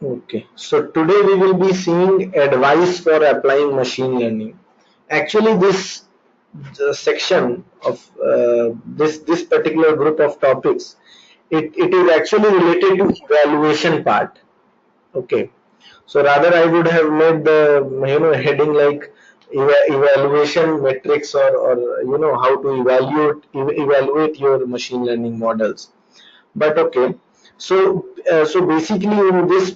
Okay, so today we will be seeing advice for applying machine learning. Actually, this section of this particular group of topics, it is actually related to evaluation part. Okay, so rather I would have made the heading like evaluation metrics, or how to evaluate your machine learning models. But okay, so basically in this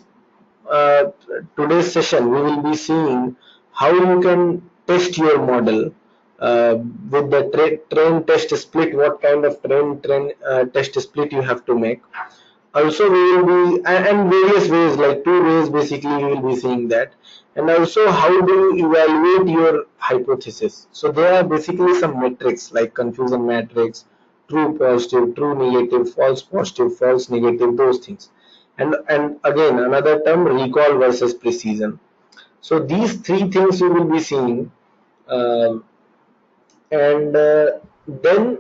uh, today's session we will be seeing how you can test your model uh, with the train test split, what kind of train test split you have to make. Also we will be and various ways, like two ways basically we will be seeing that. And also how do you evaluate your hypothesis. So there are basically some metrics like confusion matrix, true positive, true negative, false positive, false negative, those things. And again another term, recall versus precision. So these three things you will be seeing. Um and then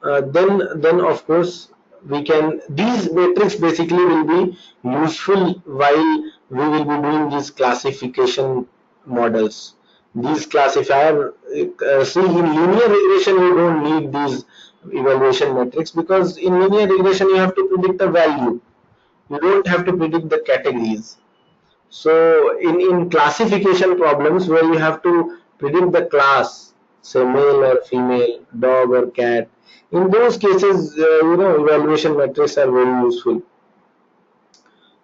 of course we can, these metrics basically will be useful while we will be doing these classification models. These classifier see, in linear regression you don't need these evaluation metrics, because in linear regression you have to predict a value, you don't have to predict the categories. So in classification problems where you have to predict the class, say male or female, dog or cat, in those cases, evaluation metrics are very useful.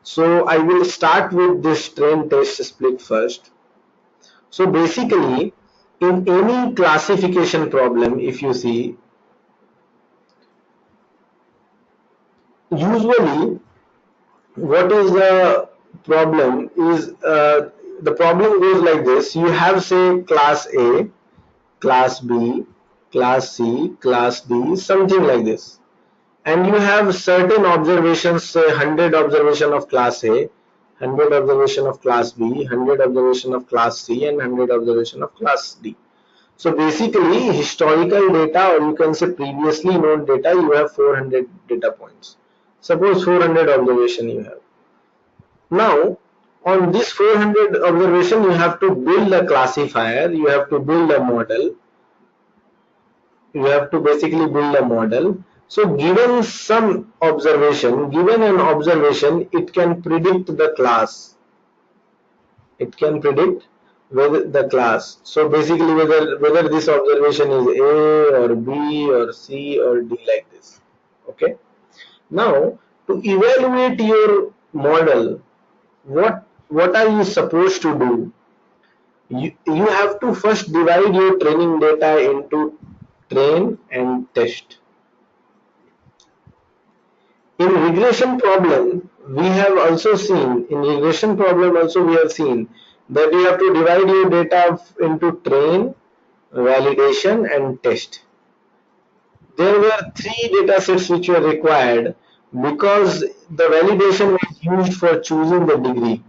So I will start with this train test split first. So basically, in any classification problem, if you see, usually what is the problem is, the problem goes like this: you have, say, class A, class B, class C, class D, something like this. And you have certain observations, say 100 observation of class A, 100 observation of class B, 100 observation of class C, and 100 observation of class D. So basically, historical data, or you can say previously known data, you have 400 data points. Suppose 400 observation you have. Now, on this 400 observation, you have to build a classifier, you have to build a model, you have to basically build a model. So given some observation, given an observation, it can predict the class. It can predict whether the class. So basically whether this observation is A or B or C or D, like this. Okay. Now to evaluate your model, what are you supposed to do? You have to first divide your training data into train and test. In regression problem, we have also seen, in regression problem also we have seen that you have to divide your data into train, validation and test. There were three data sets which were required because the validation was used for choosing the degree.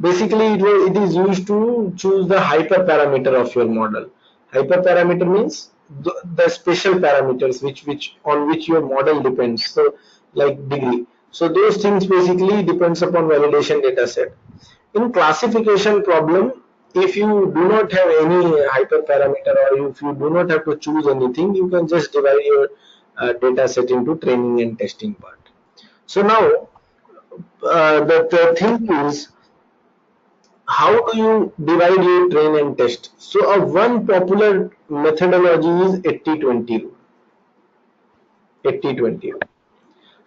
Basically it is used to choose the hyperparameter of your model. Hyperparameter means the special parameters which on which your model depends, so like degree. So those things basically depends upon validation data set. In classification problem, if you do not have any hyperparameter, or if you do not have to choose anything, you can just divide your data set into training and testing part. So now the thing is, how do you divide your train and test? So one popular methodology is 80-20 rule. 80-20 rule.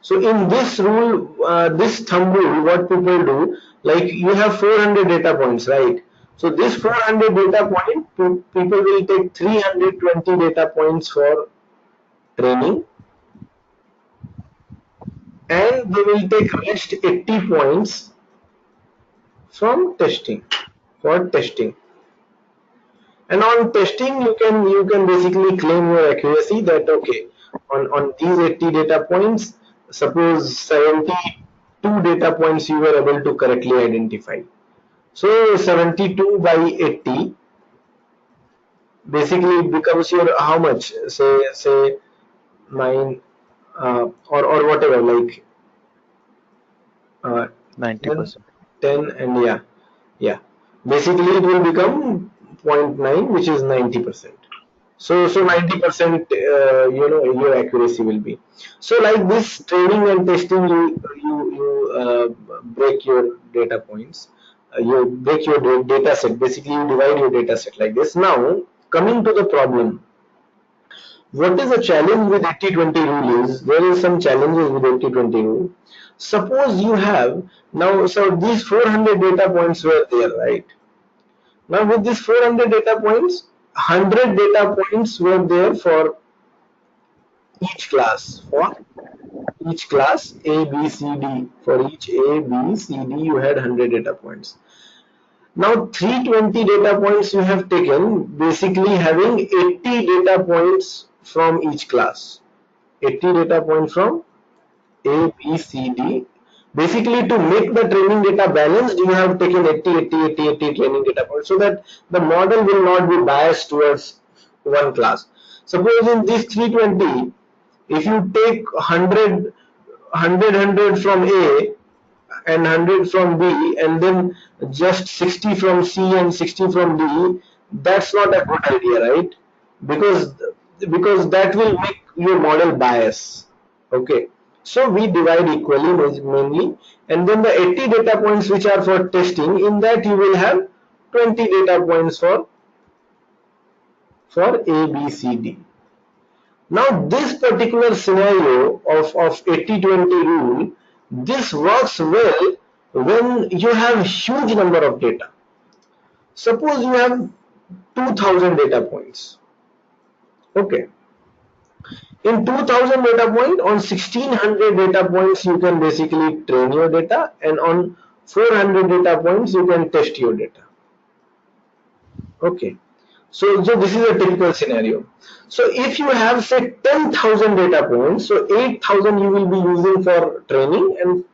So in this rule, this thumb rule, what people do, like you have 400 data points, right? So this 400 data point, people will take 320 data points for training, and they will take rest 80 points from testing, for testing. And on testing, you can basically claim your accuracy that okay, on these 80 data points, suppose 72 data points you were able to correctly identify. So 72 by 80 basically becomes your how much? Say 9 or whatever, like 10, 90%. 10 and yeah. Basically it will become zero point 0.9, which is 90%. So 90%, your accuracy will be. So like this training and testing, you break your data points, you break your data set. Basically, you divide your data set like this. Now, coming to the problem, what is the challenge with 80-20 rule is there is some challenges with 80-20 rule. Suppose you have now, so these 400 data points were there, right? Now with these 400 data points, 100 data points were there for each class. For each class A, B, C, D. For each A, B, C, D, you had 100 data points. Now 320 data points you have taken, basically having 80 data points from each class. 80 data points from A, B, C, D. Basically, to make the training data balanced, you have taken 80, 80, 80, 80 training data points so that the model will not be biased towards one class. Suppose in this 320, if you take 100 from A and 100 from B and then just 60 from C and 60 from D, that's not a good idea, right? Because that will make your model bias. Okay, so we divide equally mainly, and then the 80 data points which are for testing, in that you will have 20 data points for A, B, C, D. Now this particular scenario of 80-20 rule, this works well when you have huge number of data. Suppose you have 2000 data points. Okay. In 2000 data point, on 1600 data points you can basically train your data, and on 400 data points you can test your data. Okay. So this is a typical scenario. So if you have say 10,000 data points, so 8,000 you will be using for training and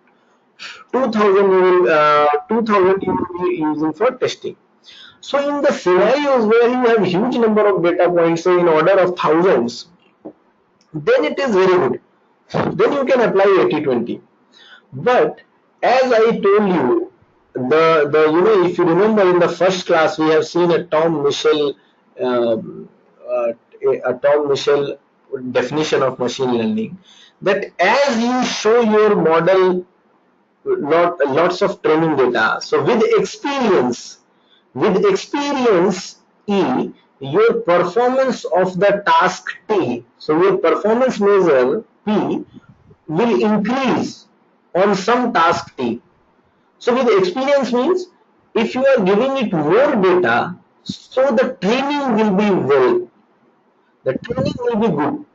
2,000 you will be using for testing. So in the scenarios where you have huge number of data points, say in order of thousands, then it is very good. Then you can apply 80-20. But as I told you, if you remember in the first class we have seen a Tom Mitchell um, uh, Tom Mitchell definition of machine learning, that as you show your model lots of training data, so with experience E, your performance of the task T, so your performance measure P will increase on some task T. So with experience means if you are giving it more data, so the training will be well, the training will be good.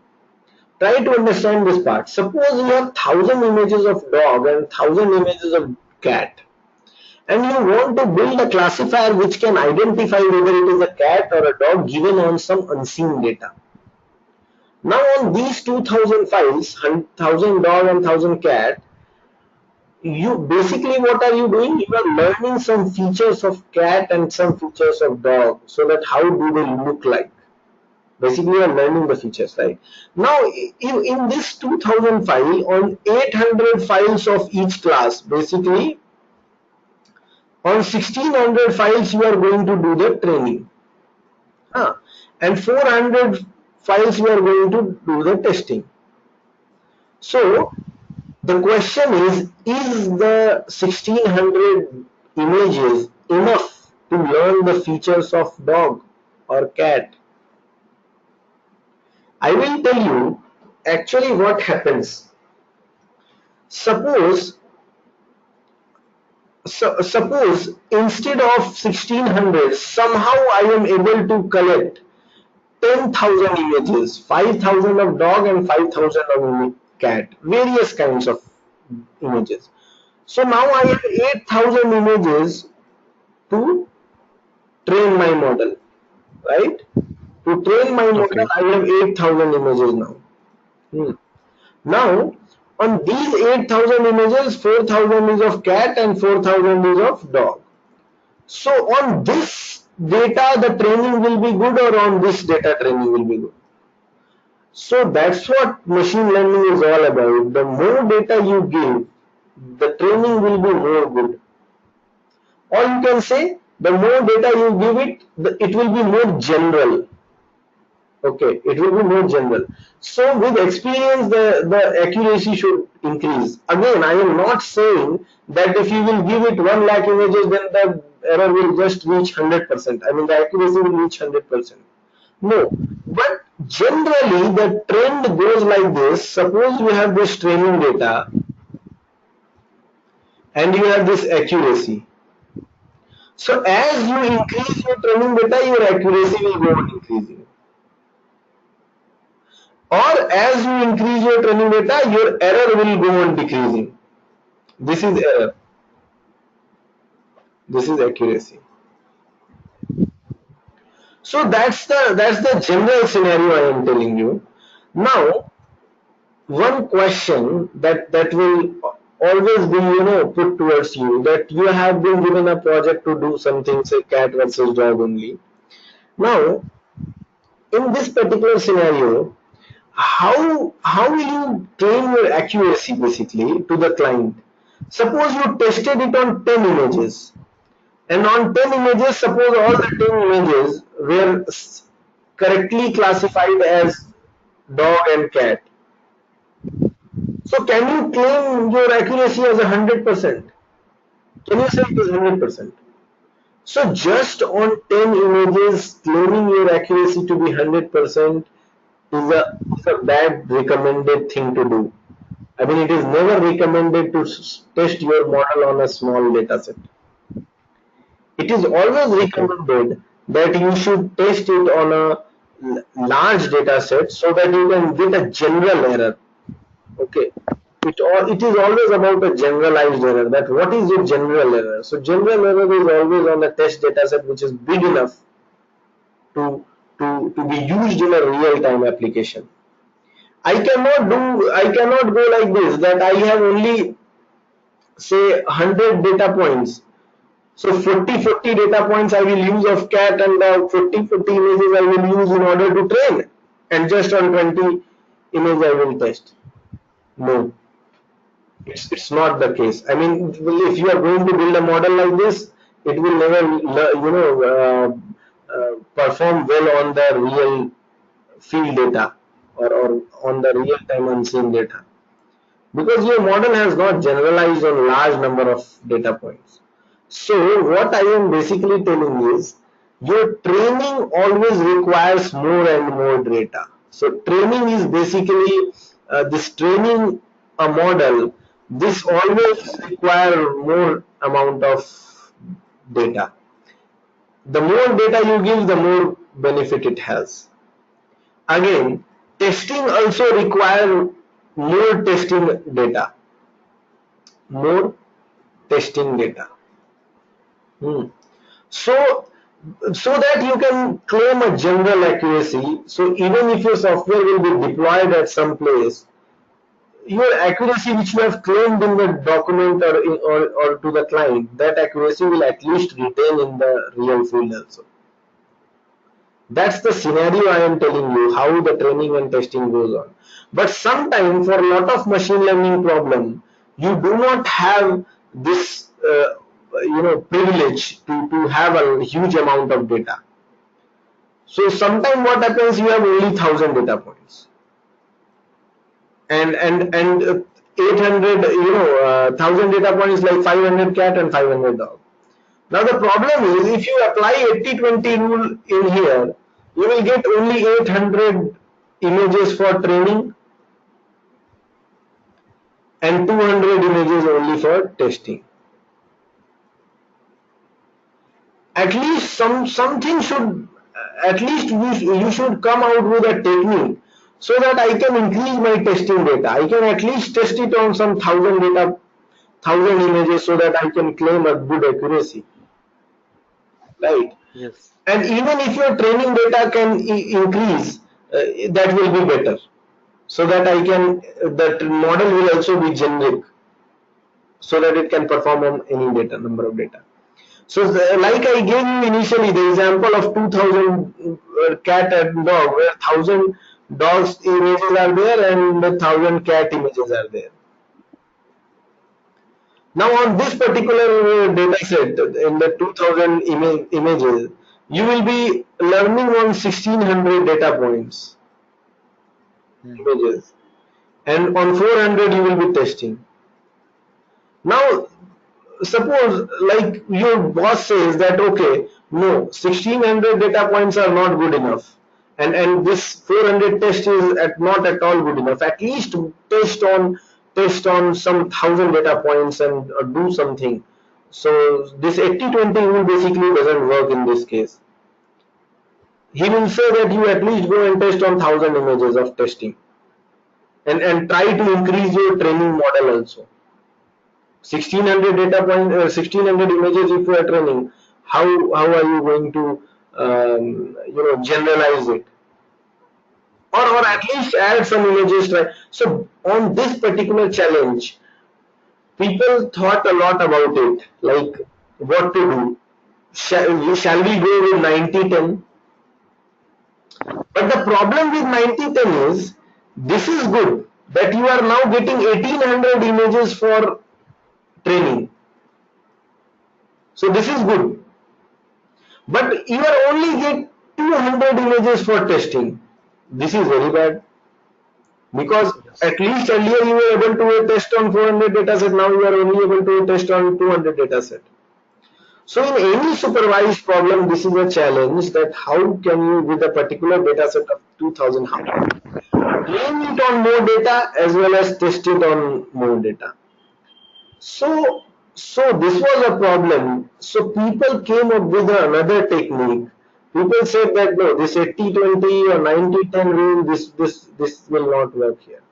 Try to understand this part. Suppose you have 1,000 images of dog and 1,000 images of cat, and you want to build a classifier which can identify whether it is a cat or a dog given on some unseen data. Now on these 2,000 files, 1,000 dog and 1,000 cat, you basically, what are you doing? You are learning some features of cat and some features of dog, so that how do they look like. Basically you are learning the features, right? Now in this 2,000 file, on 800 files of each class, basically on 1600 files you are going to do the training, and 400 files you are going to do the testing. So the question is the 1600 images enough to learn the features of dog or cat? I will tell you actually what happens. Suppose suppose instead of 1600, somehow I am able to collect 10,000 images, 5,000 of dog and 5,000 of cat, various kinds of images. So now I have 8,000 images to train my model, right? To train my model, Okay. I have 8,000 images now. Hmm. Now, on these 8,000 images, 4,000 is of cat and 4,000 is of dog. So on this data, the training will be good, or on this data training will be good. So that's what machine learning is all about. The more data you give, the training will be more good. Or you can say the more data you give it, it will be more general. Okay, it will be more general. So with experience, the accuracy should increase. Again, I am not saying that if you will give it 1 lakh images, then the error will just reach 100%. I mean, the accuracy will reach 100%. No, but generally the trend goes like this. Suppose you have this training data and you have this accuracy. So as you increase your training data, your accuracy will go on increasing. Or as you increase your training data, your error will go on decreasing. This is error. This is accuracy. So that's the general scenario I am telling you. Now, one question that will always be put towards you, that you have been given a project to do something, say cat versus dog only. Now, in this particular scenario, how will you train your accuracy basically to the client? Suppose you tested it on 10 images, and on 10 images, suppose all the 10 images were correctly classified as dog and cat. So can you claim your accuracy as 100%? Can you say it is 100%? So just on 10 images, claiming your accuracy to be 100% is a bad recommended thing to do. I mean, it is never recommended to test your model on a small data set. It is always recommended that you should test it on a large data set so that you can get a general error. Okay. It is always about a generalized error. That what is your general error? So general error is always on a test data set which is big enough to be used in a real time application. I cannot go like this, that I have only say 100 data points. So 40 data points I will use of cat, and 40 images I will use in order to train, and just on 20 images I will test. No, it's not the case. I mean, if you are going to build a model like this, it will never perform well on the real field data, or on the real time unseen data, because your model has not generalized on large number of data points. So what I am basically telling is, your training always requires more and more data. So training is basically this training a model. This always require more amount of data. The more data you give, the more benefit it has. Again, testing also require more testing data. More testing data. So, so that you can claim a general accuracy. So even if your software will be deployed at some place, your accuracy which you have claimed in the document, or to the client, that accuracy will at least retain in the real field also. That's the scenario I am telling you, how the training and testing goes on. But sometimes for a lot of machine learning problem, you do not have this privilege to have a huge amount of data. So sometimes what happens, you have only 1000 data points, and 800 1000 data points, like 500 cat and 500 dog. Now the problem is, if you apply 80-20 rule in here, you will get only 800 images for training and 200 images only for testing. At least something should, at least you should come out with a technique so that I can increase my testing data. I can at least test it on some 1000 images so that I can claim a good accuracy, right? Yes. And even if your training data can increase, that will be better, so that that model will also be generic, so that it can perform on any data, number of data. So like I gave you initially the example of 2000 cat and dog, where 1000 dogs images are there and 1000 cat images are there. Now on this particular data set, in the 2000 images, you will be learning on 1600 data points, Hmm. images, and on 400 you will be testing. Now suppose like your boss says that okay, no, 1600 data points are not good enough, and this 400 test is not at all good enough. At least test on some 1000 data points and do something. So this 80-20 rule basically doesn't work in this case. He will say that you at least go and test on 1000 images of testing, and try to increase your training model also. 1600 data point, 1600 images if you are training, how are you going to generalize it, or at Yes. least add some images, right? So on this particular challenge, people thought a lot about it, like what to do. Shall we go with 90-10? But the problem with 90-10 is, this is good that you are now getting 1800 images for training, so this is good, but you are only get 200 images for testing. This is very bad, because Yes. at least earlier you were able to test on 400 dataset, now you are only able to test on 200 dataset. So in any supervised problem, this is a challenge, that how can you, with a particular dataset of 2000, how can you train it on more data as well as test it on more data. So this was a problem. So people came up with another technique. People said that no, this 80-20 or 90-10 rule, this will not work here.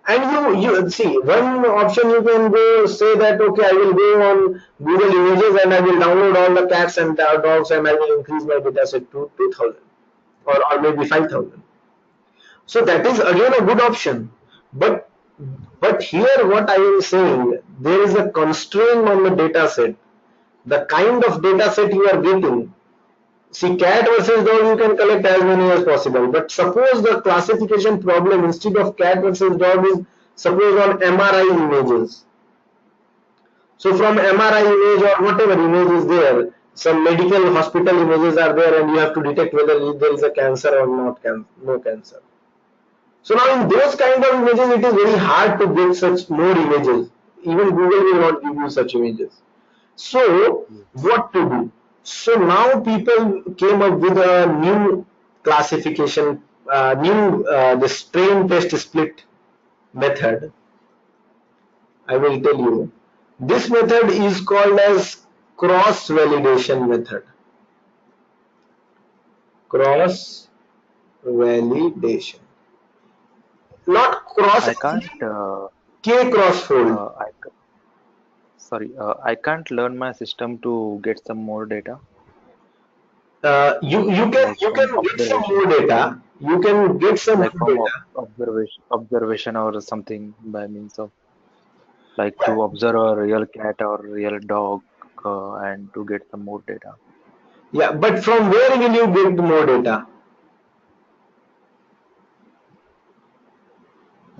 And you see, one option you can go say that okay, I will go on Google Images and I will download all the cats and dogs and I will increase my data set to 2000, or maybe 5000. So that is again a good option. But here what I am saying, there is a constraint on the data set, the kind of data set you are getting. See, cat versus dog, you can collect as many as possible. But suppose the classification problem instead of cat versus dog is suppose on MRI images. So from MRI image or whatever image is there, some medical hospital images are there, and you have to detect whether there is a cancer or not, no cancer. So now in those kind of images, it is very hard to get such more images. Even Google will not give you such images. So Yes. what to do? So now people came up with a new classification, new this train test split method. I will tell you. This method is called as cross validation method. Cross validation, not cross, I can't. K cross fold. Uh, I c- Sorry. I can't learn my system to get some more data, like You can from get some observation, more data. You can get some like more from data. observation or something by means of like to observe a real cat or real dog, and to get some more data. Yeah, but from where will you get more data?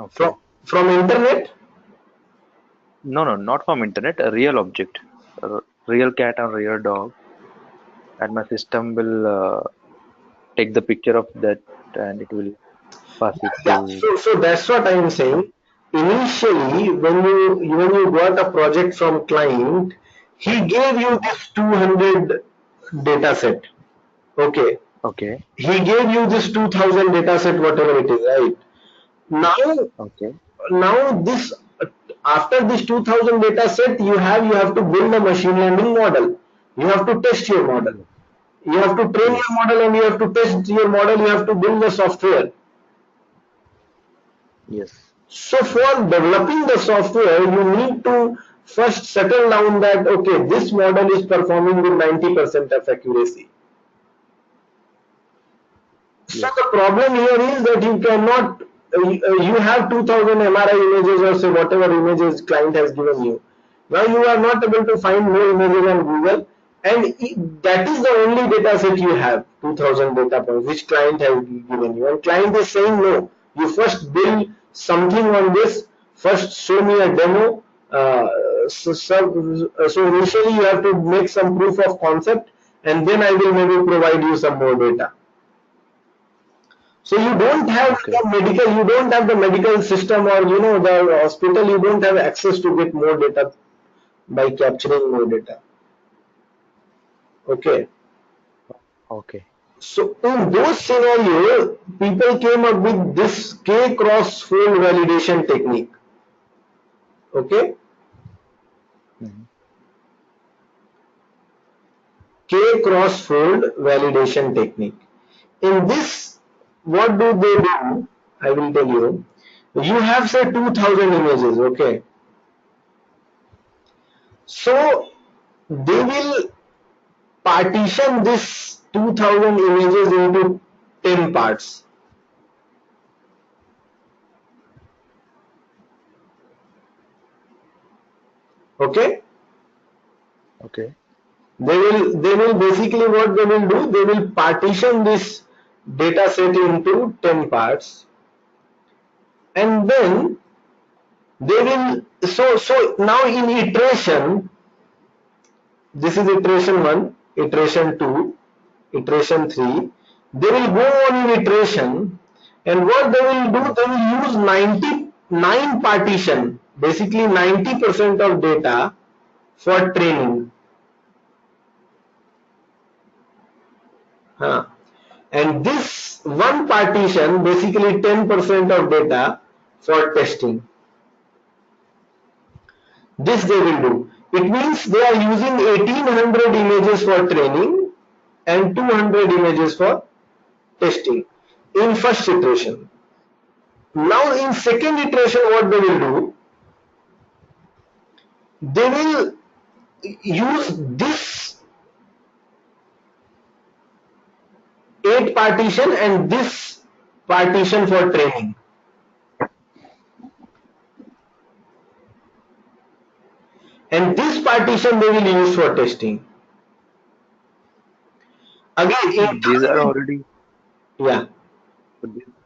From Okay. internet? No, no, not from internet. A real object, real cat or real dog, and my system will take the picture of that, and it will pass it Yeah. to. So that's what I am saying. Initially, when you got a project from client, he gave you Mhm. this 200 data set. Okay. Okay. He gave you this 2000 data set, whatever it is, right? Now, Okay. this after this 2000 data set, you have to build a machine learning model. You have to test your model. Yes. You have to train your Yes. model and you have to test your model. You have to build the software. Yes. So for developing the software, you need to first settle down that okay, this model is performing with 90% of accuracy. So the Yes. problem here is that you cannot, you have 2000 MRI images or say whatever images client has given you. Now you are not able to find more images on Google, and that is the only data set you have, 2000 data points which client has given you, and client is saying no, you first build something on this, first show me a demo, Uh, so initially you have to make some proof of concept, and then I will maybe provide you some more data. So you don't have Okay. the medical, you don't have the medical system, or the hospital, you don't have access to get more data by capturing more data. Okay. Okay. So in those scenarios, people came up with this K cross fold validation technique. Okay. Hmm. K cross fold validation technique. In this, what do they do? I will tell you. You have say 2000 images. Okay. So they will partition this 2000 images into 10 parts. Okay. Okay. They will basically, what they will do, they will partition this data set into 10 parts, and then they will, so now in iteration, this is iteration 1, iteration 2, iteration 3, they will go on in iteration, and what they will do, they will use 99 partition, basically 90% of data for training. Huh. And this one partition, basically 10% of data for testing. This they will do. It means they are using 1800 images for training and 200 images for testing in first iteration. Now in second iteration, what they will do, they will use this 8 partition and this partition for training, and this partition they will use for testing. Again, in These are third, already yeah.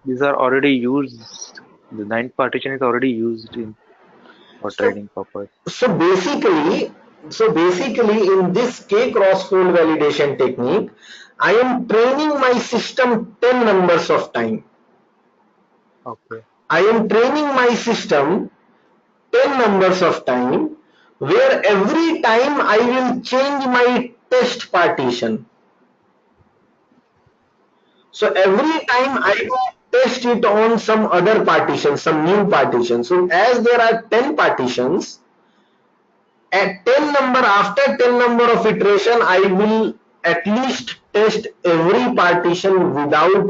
these are already used. The ninth partition is already used in for So training purpose. so basically in this K cross fold validation technique, I am training my system 10 numbers of time. Okay. I am training my system 10 numbers of time, where every time I will change my test partition. So every time I Okay. will test it on some other partition, some new partition. So as there are 10 partitions, at 10 number, after 10 number of iteration, I will at least test every partition without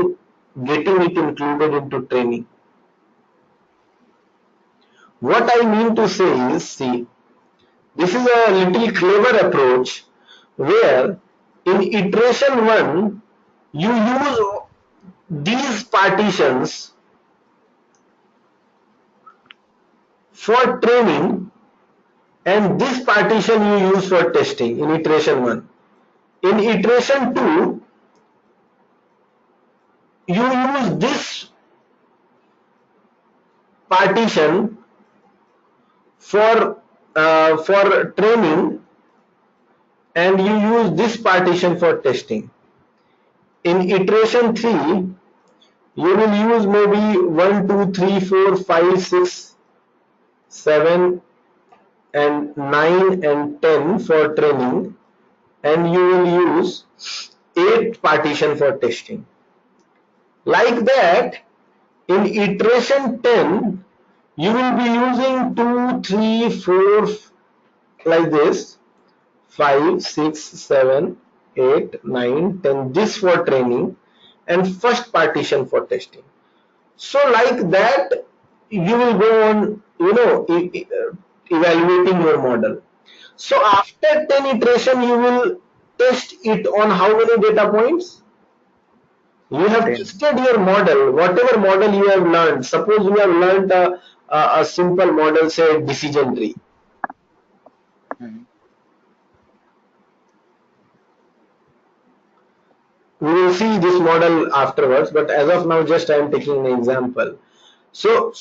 getting it included into training. What I mean to say is, see, this is a little clever approach where in iteration 1 you use these partitions for training, and this partition you use for testing in iteration 1. In iteration 2 you use this partition for training, and you use this partition for testing. In iteration 3 you will use maybe 1 2 3 4 5 6 7 and 9 and 10 for training, and you will use 8 partition for testing. Like that, in iteration 10 you will be using 2 3 4 like this, 5 6 7 8 9 10, this for training, and first partition for testing. So like that you will go on, evaluating your model. So after 10 iteration you will test it on how many data points? You have 10. tested your model, whatever model you have learned. Suppose you have learned a simple model, say decision tree. Mhm. We will see this model afterwards, but as of now just I am taking an example. So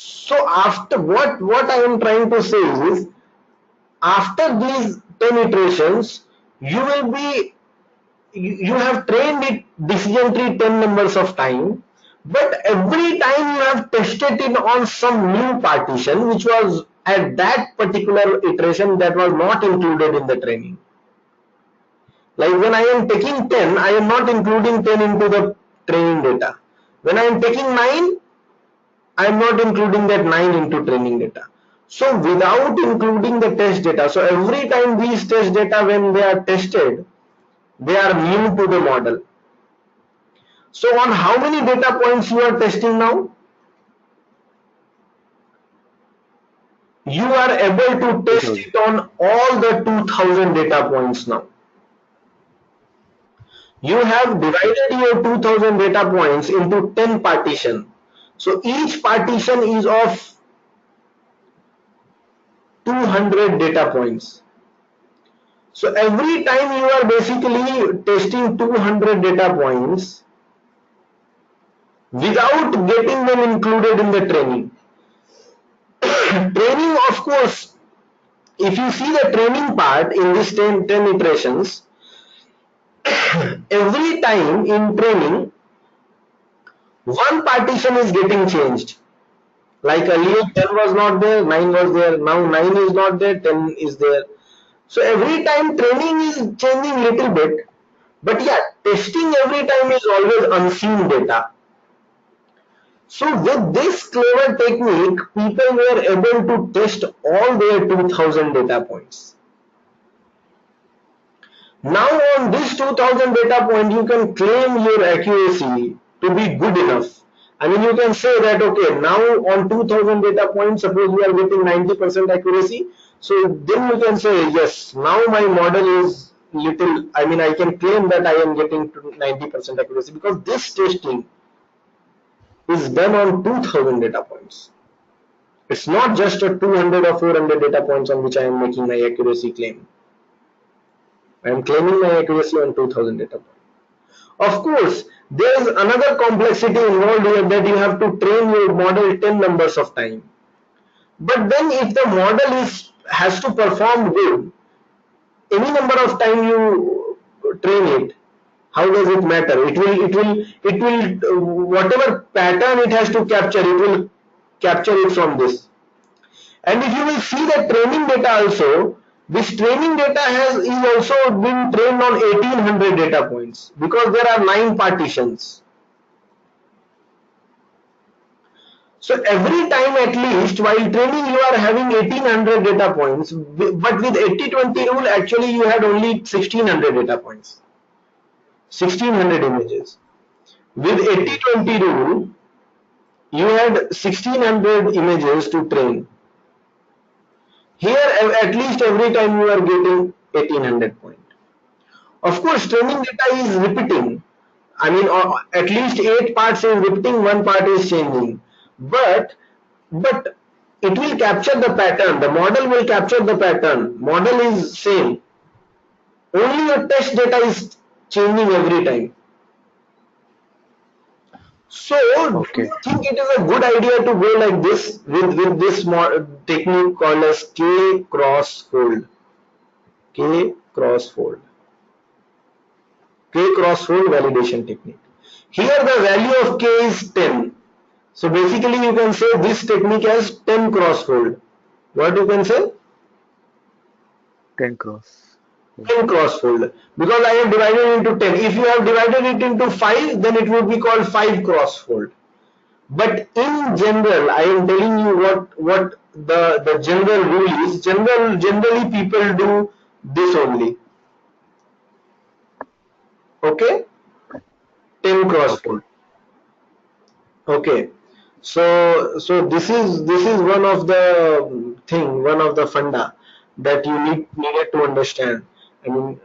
after, what I am trying to say is, after these 10 iterations, you will be you have trained it decision tree 10 numbers of time, but every time you have tested it on some new partition which was at that particular iteration that was not included in the training. Like when I am taking 10, I am not including 10 into the training data. When I am taking 9, I am not including that 9 into training data. So without including the test data, so every time these test data, when they are tested, they are new to the model. So on how many data points you are testing now? You are able to test 2000. it on all the 2000 data points now. You have Okay. divided your 2000 data points into 10 partition. So each partition is of 200 data points. So every time you are basically testing 200 data points without getting them included in the training. Training, of course, if you see the training part in this 10 iterations, every time in training, one partition is getting changed. Like earlier 10 was not there, 9 was there, now 9 is not there, 10 is there. So every time training is changing little bit, but yeah, testing every time is always unseen data. So with this clever technique, people were able to test all their 2000 data points. Now on this 2000 data point, you can claim your accuracy to be good enough. I mean, you can say that, okay, now on 2000 data points, suppose we are getting 90% accuracy. So then you can say, yes, now my model is little, I mean, I can claim that I am getting to 90% accuracy because this testing is done on 2000 data points. It's not just a 200 or 400 data points on which I am making my accuracy claim. I am claiming my accuracy on 2000 data points. Of course, there is another complexity involved here that you have to train your model 10 numbers of time. But then if the model has to perform good, any number of time you train it, how does it matter? It will whatever pattern it has to capture, it will capture it from this. And if you will see the training data also, this training data is also been trained on 1800 data points because there are 9 partitions. So every time at least while training you are having 1800 data points, but with 80-20 rule actually you had only 1600 data points, 1600 images. With Okay. 80-20 rule you had 1600 images to train. Here at least every time you are getting 1800 points. Of course, training data is repeating. I mean, at least 8 parts is repeating, 1 part is changing. But it will capture the pattern. The model will capture the pattern. Model is same. Only your test data is changing every time. So, do Okay. you think it is a good idea to go like this with this technique called as K cross fold? K cross fold. K cross fold validation technique. Here the value of K is 10. So basically you can say this technique has 10 cross fold. What you can say? 10 cross. Okay. 10 cross fold. Because I have divided into 10. If you have divided it into 5, then it would be called 5 cross fold. But in general, I am telling you what the general rule is. Generally people do this only. Okay? 10 cross Okay. fold. Okay. So this is one of the one of the funda that you needed to understand. I mean,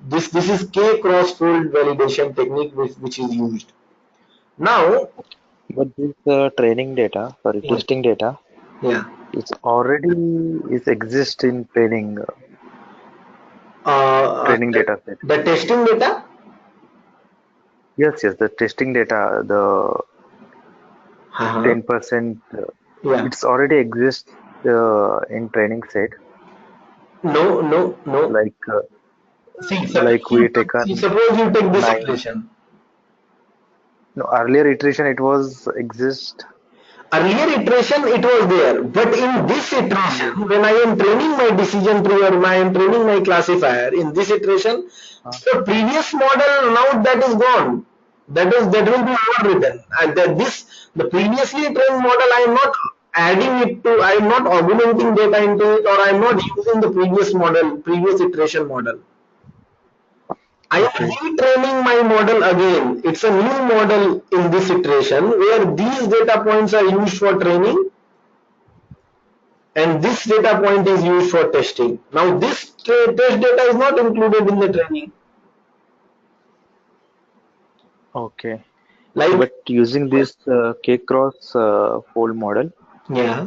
this is K cross fold validation technique which is used. Now, But this training data, sorry, yeah, testing data, yeah. it's already is exist in training The, data set. the testing data, Yes, yes, the testing data, the uh-huh. 10%, Yeah, it's already exists in training set. No, no, no. Like See, like we take a suppose you take this nine. iteration. No, earlier iteration it was exist. Earlier iteration it was there, but in this Yes. iteration, when I am training my decision tree or I am training my classifier, in this iteration, Uh, the previous model now that is gone. That will be overwritten, and that this the previously trained model I am not adding it to, I am not augmenting data into it, or I am not using the previous model, previous iteration model. I am okay. retraining my model again. It's a new model in this iteration where these data points are used for training and this data point is used for testing. Now this test data is not included in the training. Okay. Like, But using this K cross fold model, yeah.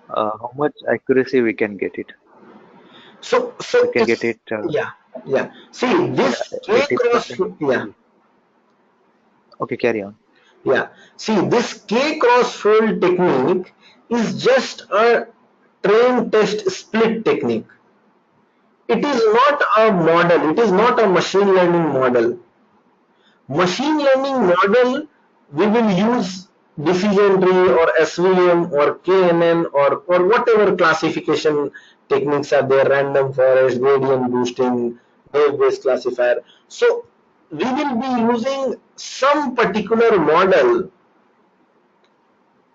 how much accuracy we can get it? We So can get it's, it yeah, yeah. See this K cross, 80%. yeah, Okay, carry on. yeah. See this K cross fold technique is just a train test split technique. It is not a model. It is not a machine learning model. Machine learning model, we will use decision tree or SVM or KNN or whatever classification techniques are there, random forest, gradient boosting, wave based classifier. So we will be using some particular model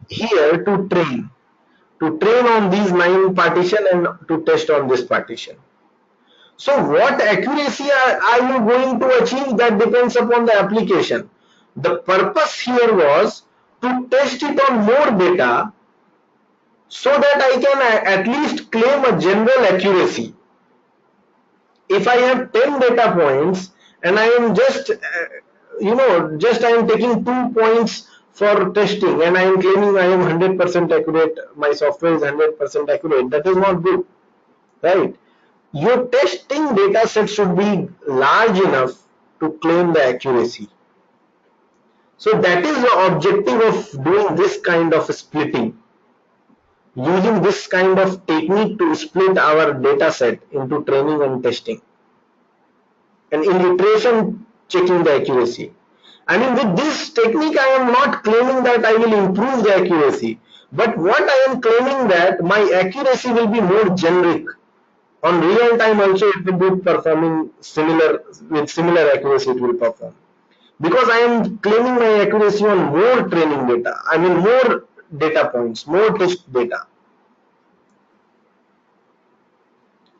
here to train on these 9 partition and to test on this partition. So what accuracy are you going to achieve? That depends upon the application. The purpose here was to test it on more data so that I can at least claim a general accuracy. If I have 10 data points and I am just, just I am taking 2 points for testing and I am claiming I am 100% accurate, my software is 100% accurate, that is not good, right? Your testing data set should be large enough to claim the accuracy. So that is the objective of doing this kind of splitting, using this kind of technique to split our data set into training and testing, and in iteration checking the accuracy. I mean, with this technique, I am not claiming that I will improve the accuracy, but what I am claiming that my accuracy will be more generic. On real time also it will be performing similar, with similar accuracy it will perform, because I am claiming my accuracy on more training data, I mean more data points, more test data.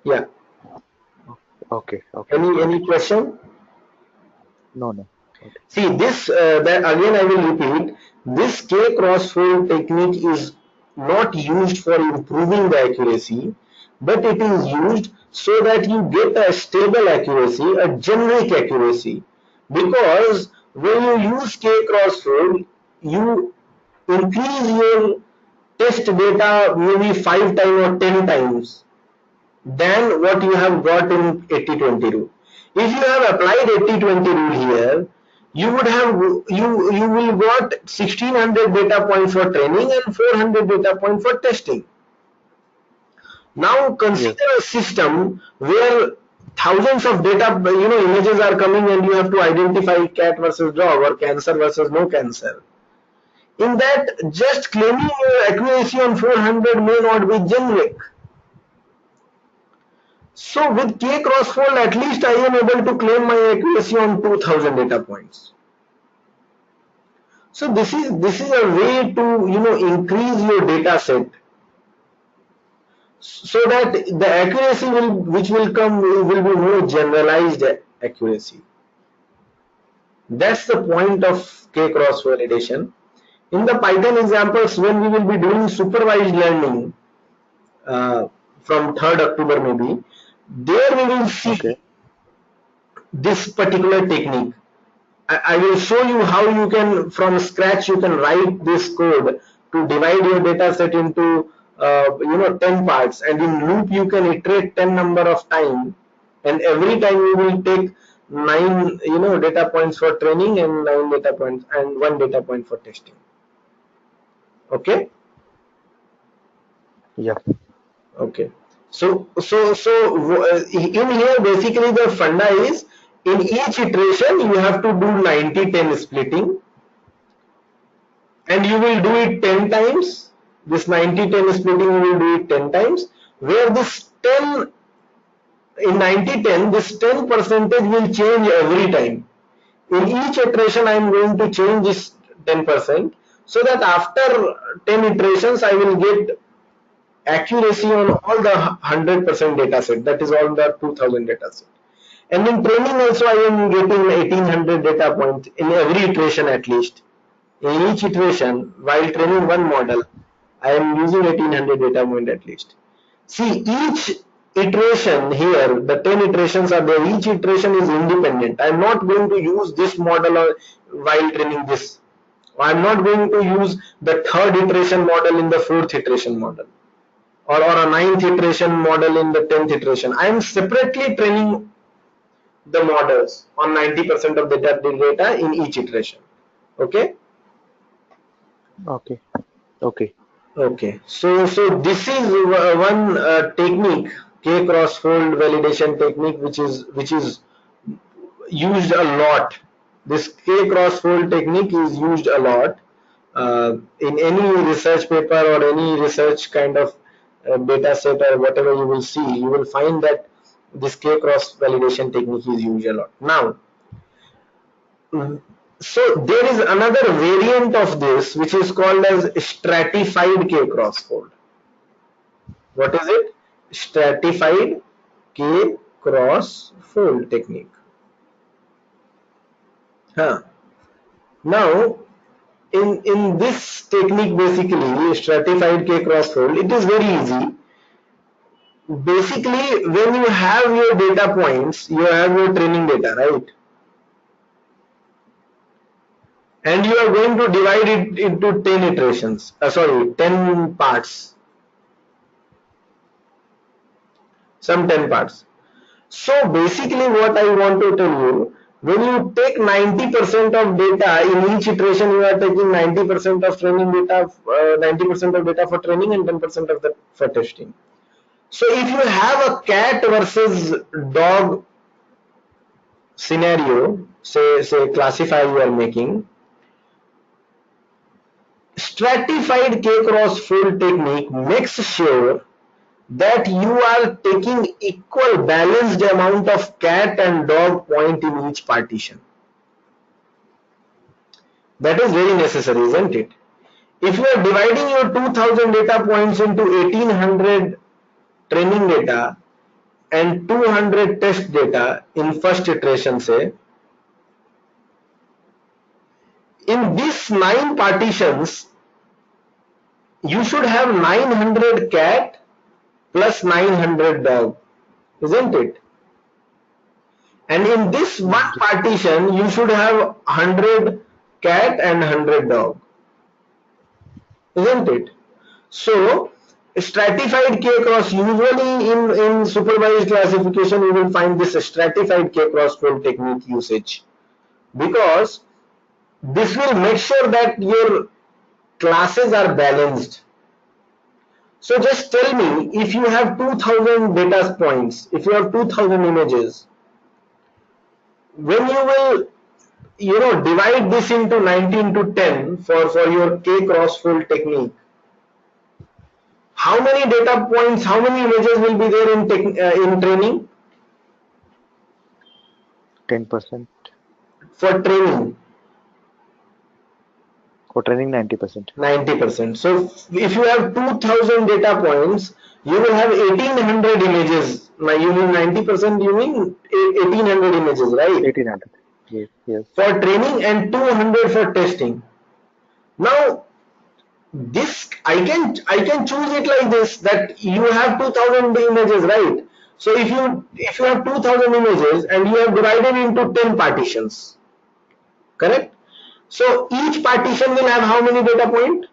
Yeah. Okay, okay, got Any it. question? No, no. Okay. See this, that again I will repeat, this K cross fold technique is not used for improving the accuracy, but it is used so that you get a stable accuracy, a generic accuracy. Because when you use K cross fold, you increase your test data maybe 5 times or 10 times than what you have got in 80-20 rule. If you have applied 80-20 rule here, you would have, you will got 1600 data points for training and 400 data points for testing. Now Yes. consider a system where thousands of data, images are coming and you have to identify cat versus dog or cancer versus no cancer. In that, just claiming your accuracy on 400 may not be generic. So with K cross fold, at least I am able to claim my accuracy on 2000 data points. So this is a way to increase your data set so that the accuracy will which will come will be more generalized accuracy. That's the point of K cross validation. In the Python examples, when we will be doing supervised learning uh, from 3rd October maybe, there we will Okay. see this particular technique. I will show you how you can from scratch you can write this code to divide your data set into 10 parts, and in loop you can iterate 10 number of time, and every time you will take 9 data points for training and 9 data points and 1 data point for testing. Okay. Yeah. Okay. In here basically the funda is, in each iteration you have to do 90-10 splitting, and you will do it 10 times. This 90-10 splitting you will do it 10 times, where this 10 in 90-10, this 10 percentage will change every time. In each iteration I am going to change this 10%, so that after 10 iterations I will get accuracy on all the 100% data set, that is all the 2000 data set. And in training also I am getting 1800 data points in every iteration at least. In each iteration, while training one model, I am using 1800 data point at least. See, each iteration here, the 10 iterations are there, each iteration is independent. I am not going to use this model while training this. I am not going to use the third iteration model in the fourth iteration model, or a ninth iteration model in the 10th iteration. I am separately training the models on 90% of the data in each iteration. Okay. Okay. Okay. Okay, so this is one technique, K cross fold validation technique, which is used a lot. This K cross fold technique is used a lot in any research paper or any research kind of data set or whatever you will see. You will find that this K cross validation technique is used a lot. Now, so there is another variant of this which is called as stratified K cross fold. What is it? Stratified K cross fold technique. Huh. Now, in this technique, basically stratified K cross fold, it is very easy. Basically, when you have your data points, you have your training data, right? And you are going to divide it into 10 iterations. Sorry, 10 parts. Some 10 parts. So basically what I want to tell you, when you take 90% of data in each iteration, you are taking 90% of training data, 90% of data for training and 10% of that for testing. So if you have a cat versus dog scenario, say classifier you are making, stratified K cross fold technique makes sure that you are taking equal balanced amount of cat and dog point in each partition. That is very necessary, isn't it? If you are dividing your 2000 data points into 1800 training data and 200 test data in first iteration, say, in these 9 partitions you should have 900 cat plus 900 dog, isn't it? And in this one partition you should have 100 cat and 100 dog, isn't it? So stratified K cross, usually in supervised classification you will find this stratified K cross fold technique usage, because this will make sure that your classes are balanced. So just tell me, if you have 2000 data points, if you have 2000 images, when you will divide this into 19 to 10 for your K cross fold technique, how many data points, how many images will be there in training? 10%. For training, For training, 90%. 90%. So if you have 2000 data points, you will have 1800 images. Now you mean 90%, you mean 1800 images, right? 1800. Yes. Yes. For training and 200 for testing. Now this I can choose it like this, that you have 2000 images, right? So if you have 2000 images and you have divided into 10 partitions, correct? So each partition will have how many data point?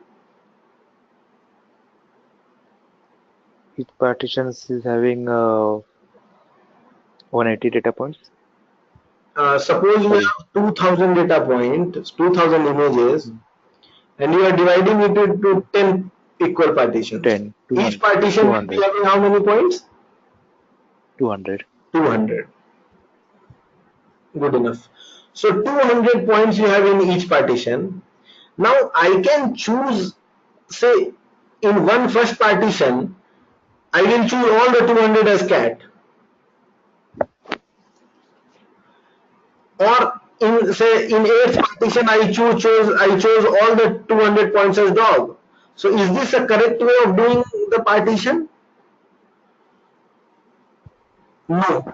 Each partition is having 180 data points. Suppose you Sorry. have 2000 data points, 2000 images, Mm. and you are dividing it into 10 equal partitions. 10, Each 200, partition will be 200, having how many points? 200. 200. Good enough. So 200 points you have in each partition. Now I can choose, say, in one first partition, I will choose all the 200 as cat. Or in, say, in eighth partition, I chose all the 200 points as dog. So is this a correct way of doing the partition? No.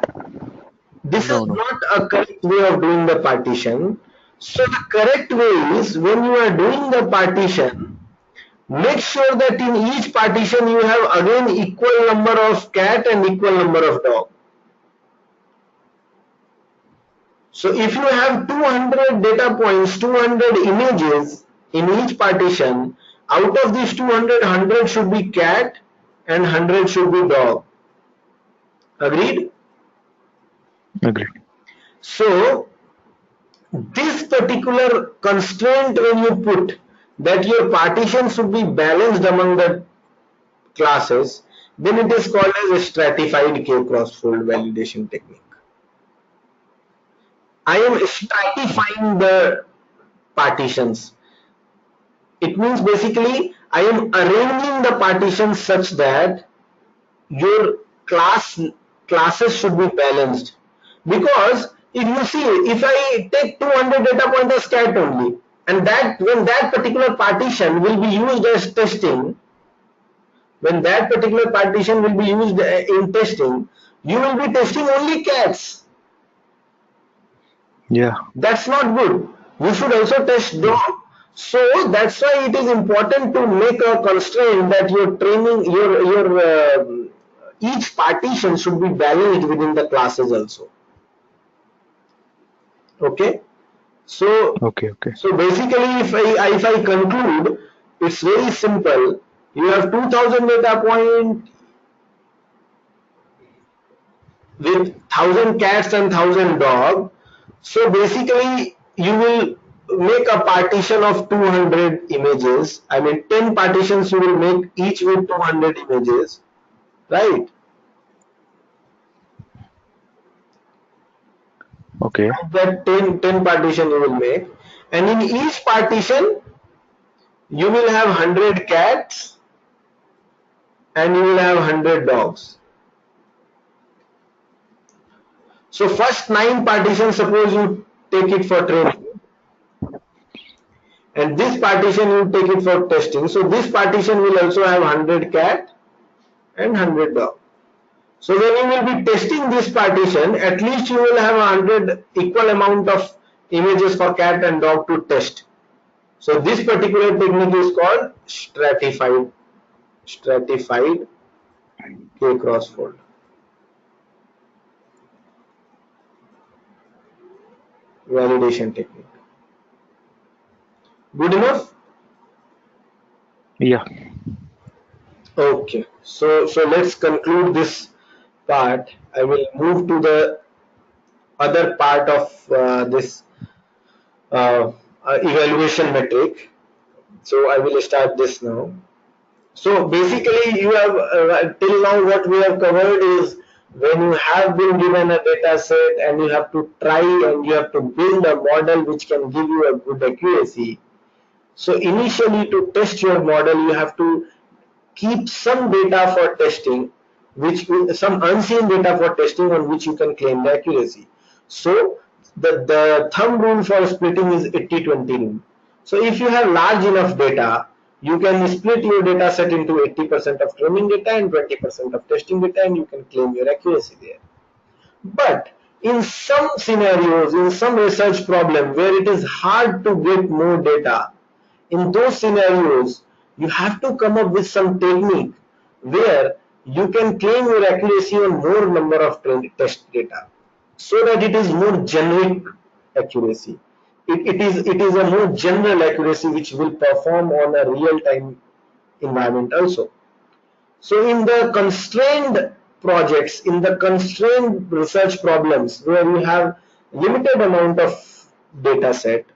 This is No, no. not a correct way of doing the partition. So the correct way is, when you are doing the partition, make sure that in each partition you have again equal number of cat and equal number of dog. So if you have 200 data points, 200 images in each partition, out of these 200, 100 should be cat and 100 should be dog. Agreed? Agreed. So this particular constraint, when you put that your partition should be balanced among the classes, then it is called as a stratified k-cross-fold validation technique. I am stratifying the partitions. It means basically I am arranging the partitions such that your classes should be balanced. Because if you see, if I take 200 data points as cat only, and that when that particular partition will be used as testing, when that particular partition will be used in testing, you will be testing only cats. Yeah. That's not good. You should also test Yeah. dog. So that's why it is important to make a constraint that your training, each partition should be balanced within the classes also. Okay. So Okay, okay. so basically, if I conclude, it's very simple. You have 2000 data point with 1000 cats and 1000 dog. So basically you will make a partition of 200 images. I mean 10 partitions you will make, each with 200 images, right? Okay. That 10 partition you will make, and in each partition you will have 100 cats and you will have 100 dogs. So first 9 partitions, suppose you take it for training, and this partition you take it for testing. So this partition will also have 100 cat and 100 dog. So when you will be testing this partition, at least you will have 100 equal amount of images for cat and dog to test. So this particular technique is called stratified k-cross-fold validation technique. Good enough? Yeah. Okay. So let's conclude this part. I will move to the other part of this evaluation metric. So I will start this now. So basically, you have till now what we have covered is, when you have been given a data set and you have to try and you have to build a model which can give you a good accuracy. So initially, to test your model, you have to keep some data for testing, some unseen data for testing, on which you can claim the accuracy. So the thumb rule for splitting is 80-20 rule. So if you have large enough data, you can split your data set into 80% of training data and 20% of testing data, and you can claim your accuracy there. But in some scenarios, in some research problem where it is hard to get more data, in those scenarios you have to come up with some technique where you can claim your accuracy on more number of test data, so that it is more generic accuracy. It is a more general accuracy which will perform on a real time environment also. So in the constrained projects, in the constrained research problems where you have limited amount of data set,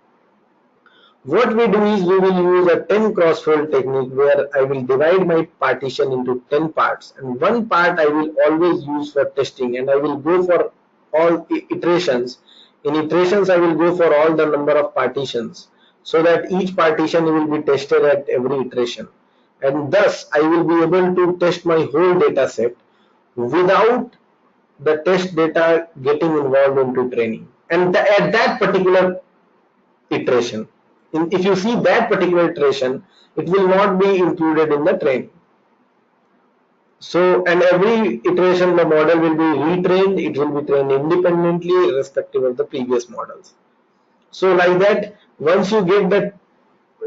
What we do is we will use a 10 crossfold technique where I will divide my partition into 10 parts, and one part I will always use for testing, and I will go for all iterations. In iterations I will go for all the number of partitions, so that each partition will be tested at every iteration, and thus I will be able to test my whole data set without the test data getting involved into training. And at that particular iteration, if you see that particular iteration, it will not be included in the training. So, and every iteration the model will be retrained, it will be trained independently irrespective of the previous models. So like that, once you get that,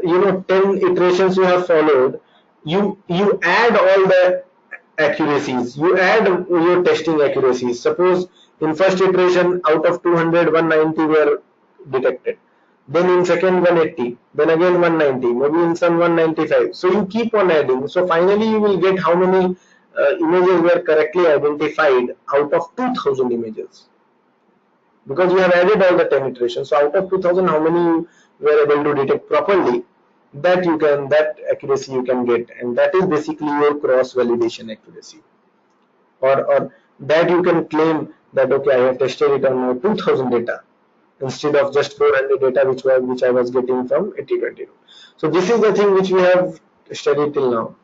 10 iterations you have followed, you add all the accuracies, you add your testing accuracies. Suppose in first iteration out of 200, 190 were detected, then in second 180, then again 190, maybe in some 195. So you keep on adding, so finally you will get how many images were correctly identified out of 2000 images, because you have added all the 10 iterations. So out of 2000, how many you were able to detect properly, that accuracy you can get, and that is basically your cross validation accuracy, or that you can claim that okay, I have tested it on my 2000 data instead of just 400 data which I was getting from 8020. So this is the thing which we have studied till now.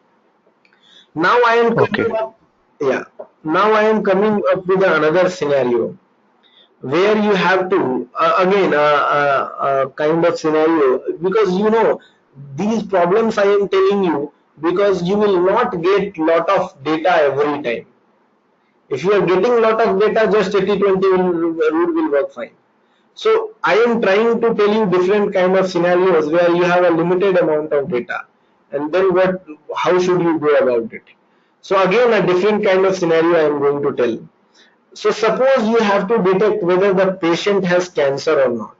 Now I am Okay. coming up, yeah. Now I am coming up with another scenario where you have to again kind of scenario, because these problems I am telling you because you will not get lot of data every time. If you are getting lot of data, just 80/20 rule will work fine. So I am trying to tell you different kind of scenarios where you have a limited amount of data, and then how should you go about it. So again a different kind of scenario I am going to tell. So suppose you have to detect whether the patient has cancer or not.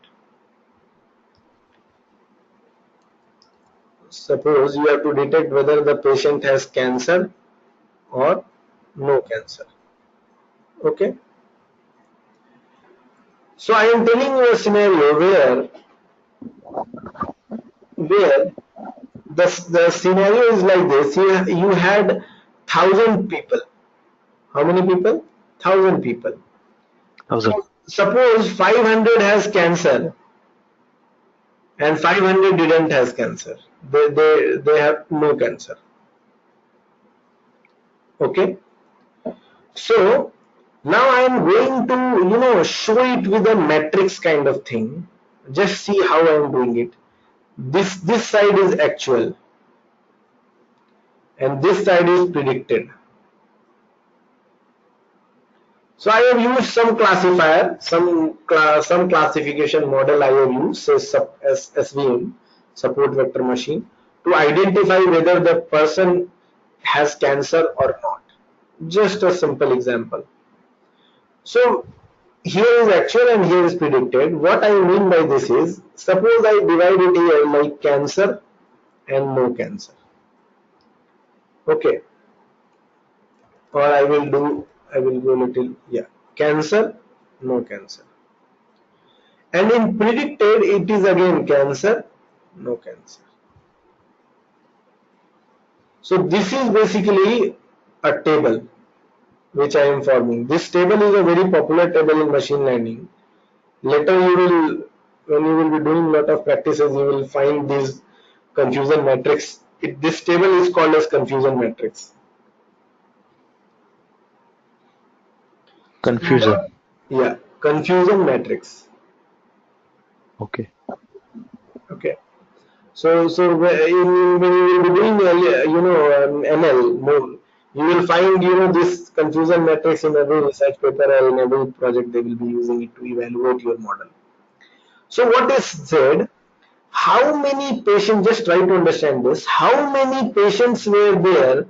Suppose you have to detect whether the patient has cancer or no cancer. Okay. So I am telling you a scenario where the scenario is like this. You had 1,000 people. How many people? 1,000 people. 1000. Suppose 500 has cancer and 500 didn't has cancer. They have no cancer. Okay. So now I am going to show it with a matrix kind of thing. Just see how I am doing it. This side is actual and this side is predicted. So I have used some classifier, some classification model I have used, say SVM, support vector machine, to identify whether the person has cancer or not. Just a simple example. So here is actual and here is predicted. What I mean by this is, suppose I divide it here like cancer and no cancer. Okay, or I will go little, yeah, cancer, no cancer. And in predicted, it is again cancer, no cancer. So this is basically a table which I am forming. This table is a very popular table in machine learning. Later when you will be doing lot of practices, you will find this confusion matrix. This table is called as confusion matrix. So Confusion. yeah, confusion matrix. Okay. Okay. So when you will be doing ML more, you will find this confusion matrix in every research paper or in every project. They will be using it to evaluate your model. So what is said? How many patients? Just try to understand this. How many patients were there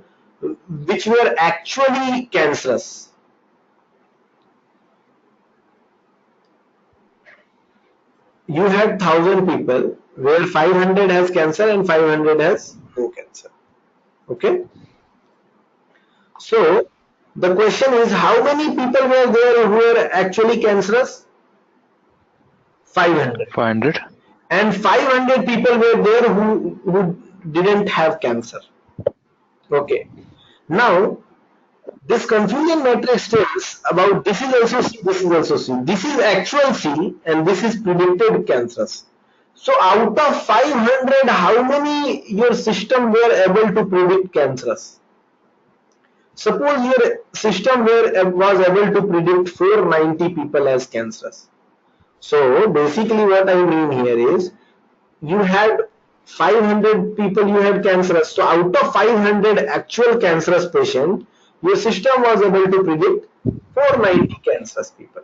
which were actually cancerous? You had 1,000 people where 500 has cancer and 500 has no cancer. Okay. So the question is, how many people were there who were actually cancerous? 500. 500. and 500 people were there who didn't have cancer. Okay. Now this confusion matrix tells about this is also C, this is also C. This is actual C and this is predicted cancers. So out of 500, how many your system were able to predict cancers? Suppose your system was able to predict 490 people as cancers. So basically what I mean here is you had 500 people you had cancerous. So out of 500 actual cancerous patient, your system was able to predict 490 cancerous people.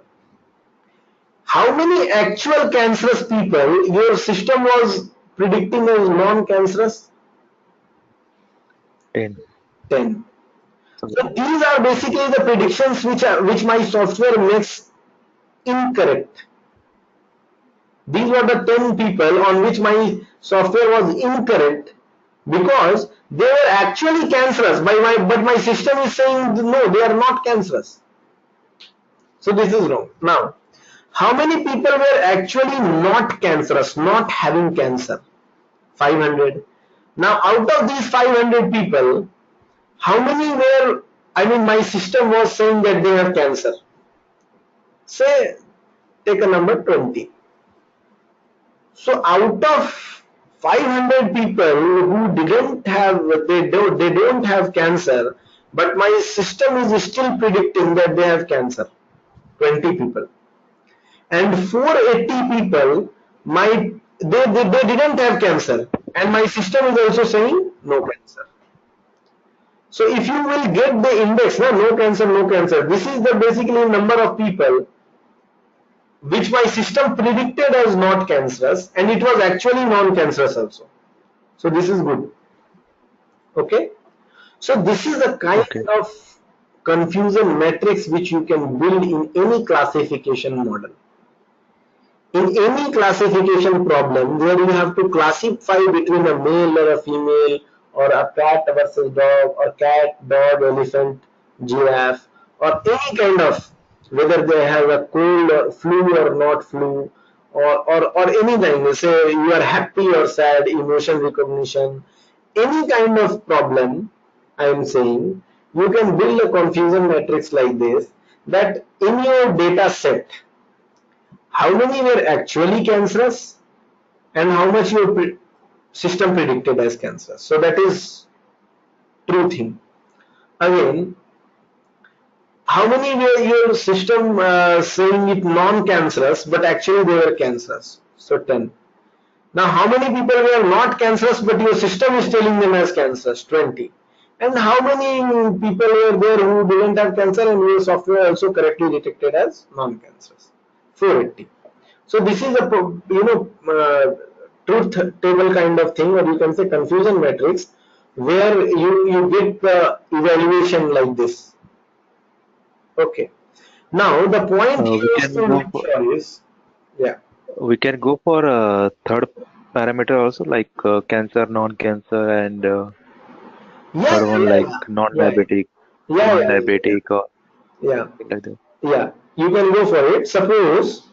How many actual cancerous people your system was predicting as non-cancerous? 10. 10. So, So these are basically the predictions which my software makes incorrect. These were the 10 people on which my software was incorrect because they were actually cancerous but my system is saying no, they are not cancerous. So this is wrong. Now, how many people were actually not cancerous, not having cancer? 500. Now, out of these 500 people, how many were, I mean, my system was saying that they have cancer? Say, take a number 20. So out of 500 people who didn't have, they don't have cancer, but my system is still predicting that they have cancer. 20 people. And 480 people might, they didn't have cancer. And my system is also saying no cancer. So if you will get the index, no cancer, no cancer. This is the basically number of people which my system predicted as not cancerous and it was actually non-cancerous also. So this is good. Okay. So this is the kind okay. of confusion matrix which you can build in any classification model. In any classification problem where you have to classify between a male or a female or a cat versus dog or cat, dog, elephant, giraffe or any kind of whether they have a cold or flu or not flu or anything, say you are happy or sad, emotion recognition, any kind of problem I am saying, you can build a confusion matrix like this that in your data set how many were actually cancerous and how much your system predicted as cancerous. So that is true thing. Again, how many were your system saying it non-cancerous but actually they were cancerous? So 10. Now how many people were not cancerous but your system is telling them as cancerous? 20. And how many people were there who didn't have cancer and your software also correctly detected as non-cancerous? 480. So this is a truth table kind of thing, or you can say confusion matrix, where you get the evaluation like this. Okay. Now the point We here is can to go make for sure is, yeah, third parameter also, like cancer, non-cancer, and yeah, third one yeah, like yeah, non-diabetic, yeah, yeah, yeah, semi-diabetic, or yeah, something like that. yeah. You can go for it. Suppose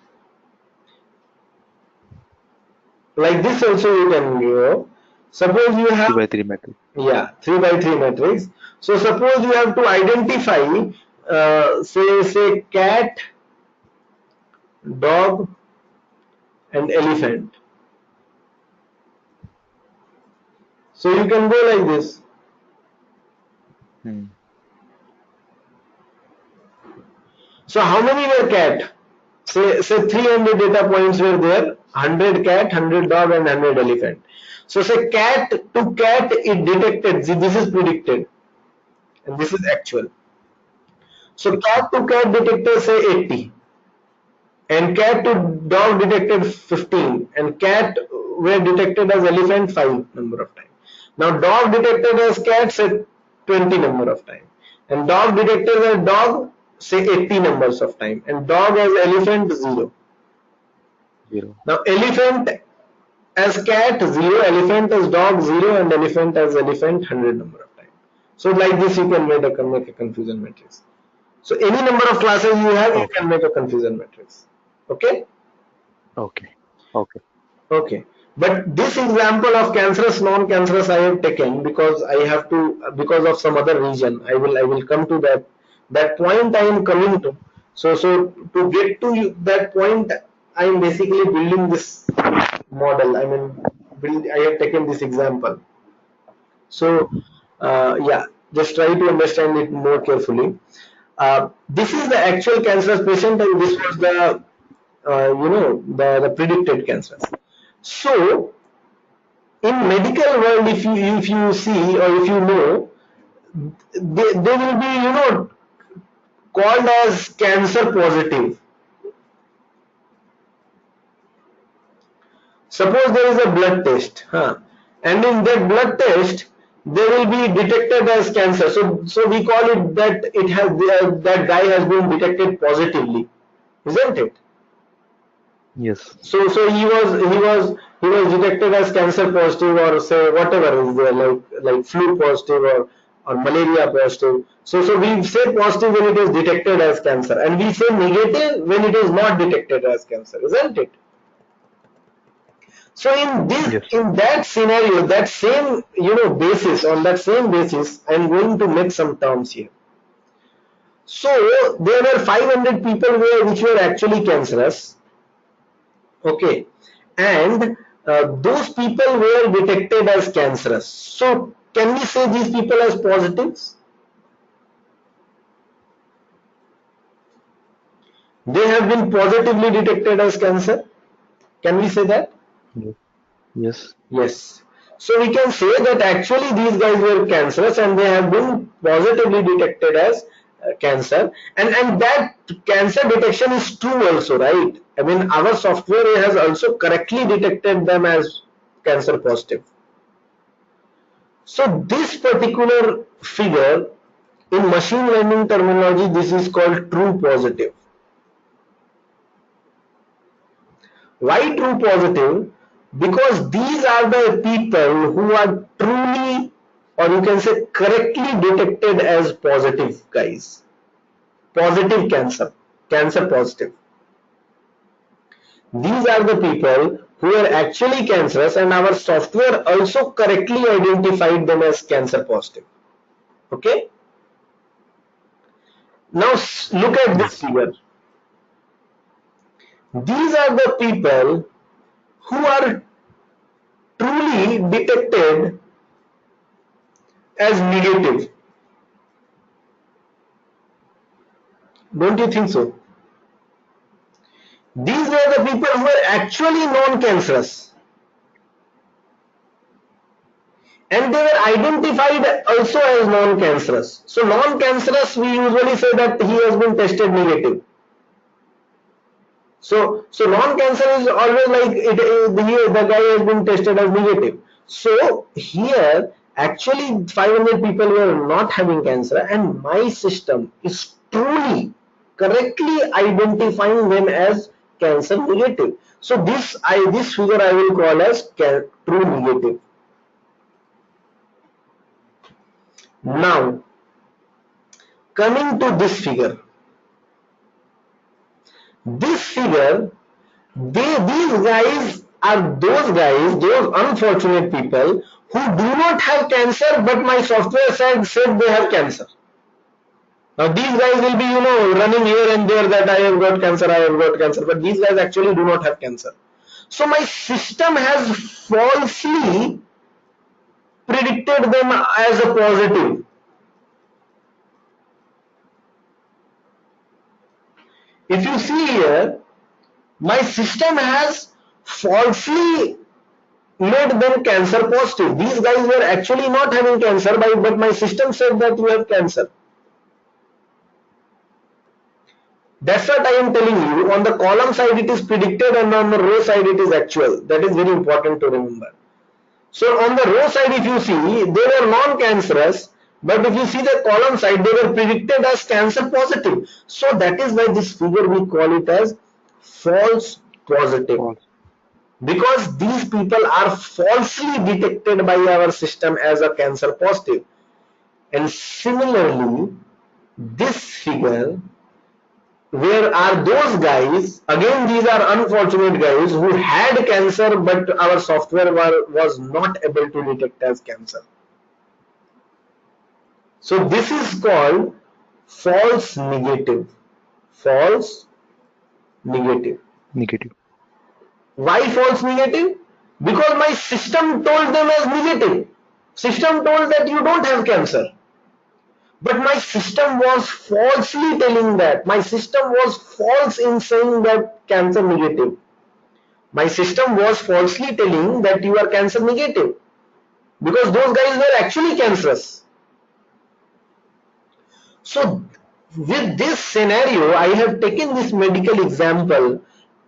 like this also you can go. Suppose you Three have, by three matrix. yeah, 3 by 3 matrix. So suppose you have to identify say cat, dog and elephant. So you can go like this. Hmm. So how many were cat? Say 300 data points were there. 100 cat, 100 dog and 100 elephant. So say cat to cat it detected. See, this is predicted and this is actual. So Okay. cat to cat detected say 80 and cat to dog detected 15 and cat were detected as elephant 5 number of time. Now dog detected as cat say 20 number of time and dog detected as dog say 80 numbers of time and dog as elephant 0. 0. Now elephant as cat 0, elephant as dog 0 and elephant as elephant 100 number of time. So like this you can make a confusion matrix. So any number of classes you have you Okay. can make a confusion matrix. Okay. Okay. Okay. Okay, but this example of cancerous, non-cancerous I have taken because I have to, because of some other reason. I will come to that point I am coming to. So to get to that point, I am basically building this model. I mean, I have taken this example. So yeah, just try to understand it more carefully. This is the actual cancerous patient, and this was the the predicted cancers. So in medical world, if you see or if you know, they will be called as cancer positive. Suppose there is a blood test, and in that blood test they will be detected as cancer. So we call it that it has that guy has been detected positively, isn't it? Yes. So he was detected as cancer positive, or say whatever is there, like flu positive, or malaria positive. So we say positive when it is detected as cancer, and we say negative when it is not detected as cancer, isn't it? So Yes. in that scenario, that same basis, on that same basis, I'm going to make some terms here. So there were 500 people which were actually cancerous. Okay, and those people were detected as cancerous. So can we say these people as positives? They have been positively detected as cancer. Can we say that? Yes. Yes. Yes. So we can say that actually these guys were cancerous and they have been positively detected as cancer, and that cancer detection is true also, right? I mean, our software has also correctly detected them as cancer positive. So this particular figure, in machine learning terminology, this is called true positive. Why true positive? Because these are the people who are truly, or you can say correctly detected as positive guys. Positive cancer, cancer positive. These are the people who are actually cancerous, and our software also correctly identified them as cancer positive. Okay. Now look at this Yes. figure. These are the people who are truly detected as negative. Don't you think so? These were the people who were actually non-cancerous, and they were identified also as non-cancerous. So non-cancerous, we usually say that he has been tested negative. So non-cancer is always like the guy has been tested as negative. So here actually 500 people were not having cancer, and my system is truly correctly identifying them as cancer negative. So this figure I will call as true negative. Now coming to this figure, this figure, these guys are those unfortunate people who do not have cancer, but my software said they have cancer. Now these guys will be, running here and there that I have got cancer, I have got cancer, but these guys actually do not have cancer. So my system has falsely predicted them as a positive. If you see here, my system has falsely made them cancer positive. These guys were actually not having cancer, but my system said that you have cancer. That's what I am telling you. On the column side it is predicted, and on the row side it is actual. That is very important to remember. So on the row side, if you see, they were non-cancerous, but if you see the column side, they were predicted as cancer positive. So that is why this figure we call it as false positive, False. because these people are falsely detected by our system as a cancer positive. And similarly, this figure Where are those guys? Again, these are unfortunate guys who had cancer, but our software was not able to detect as cancer. So this is called false negative. False negative. Negative. Why false negative? Because my system told them as negative. System told that you don't have cancer. But my system was falsely telling that. My system was false in saying that cancer negative. My system was falsely telling that you are cancer negative. Because those guys were actually cancerous. So with this scenario, I have taken this medical example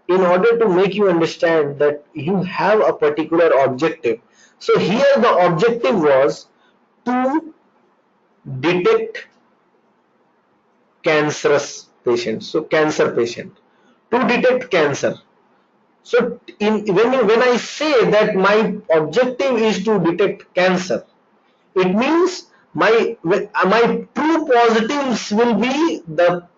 in order to make you understand that you have a particular objective. So here the objective was to detect cancerous patients. So cancer patient. To detect cancer. So when I say that my objective is to detect cancer, it means my true positives will be the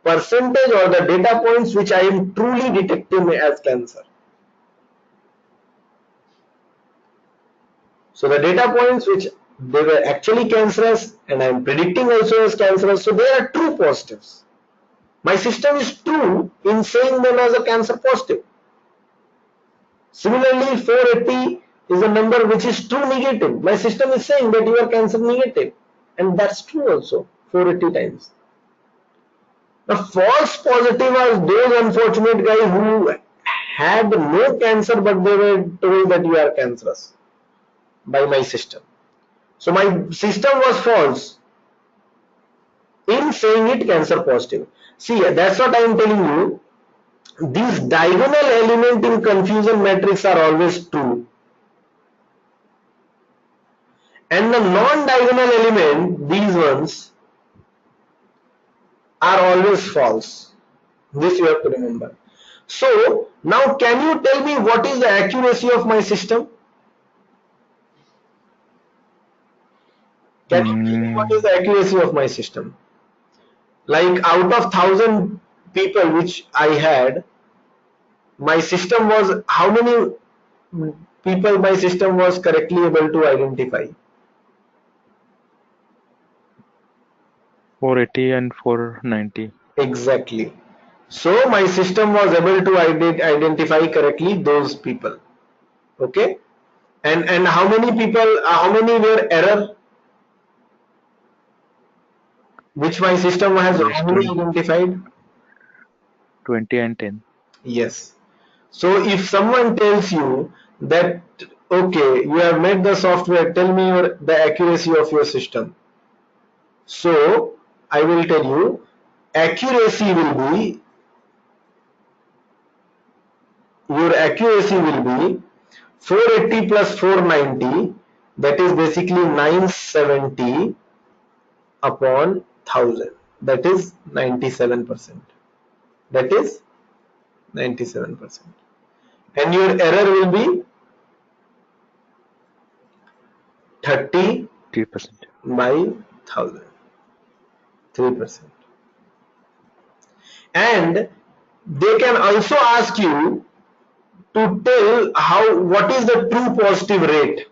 percentage or the data points which I am truly detecting as cancer. So the data points which they were actually cancerous and I am predicting also as cancerous, so they are true positives. My system is true in saying them as a cancer positive. Similarly, 480 is a number which is true negative. My system is saying that you are cancer negative, and that's true also, 480 times. The false positive are those unfortunate guys who had no cancer but they were told that you are cancerous by my system. So my system was false in saying it cancer positive. See, that's what I am telling you. These diagonal element in confusion matrix are always true. And the non-diagonal element, these ones, are always false. This you have to remember. So, now can you tell me what is the accuracy of my system? Can you tell me what is Mm, the accuracy of my system? Like out of 1,000 people which I had, my system was how many people my system was correctly able to identify? 480 and 490. Exactly. So my system was able to identify correctly those people. Okay. And how many people? How many were error? Which my system has Yes, wrongly 20, identified? 20 and 10. Yes. So if someone tells you that okay, you have made the software, tell me the accuracy of your system. So I will tell you, accuracy will be your accuracy will be 480 plus 490, that is basically 970 upon 1000, that is 97%. That is 97%. And your error will be 30 3%. by 1000, 3%. And they can also ask you to tell what is the true positive rate.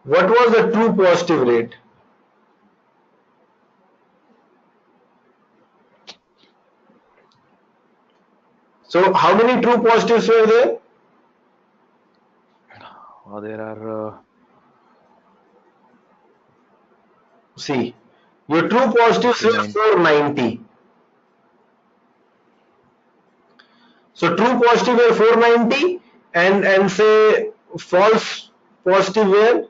What was the true positive rate? So how many true positives were there? There are See, your true positives were 49. 490. So true positive were 490 and say false positive were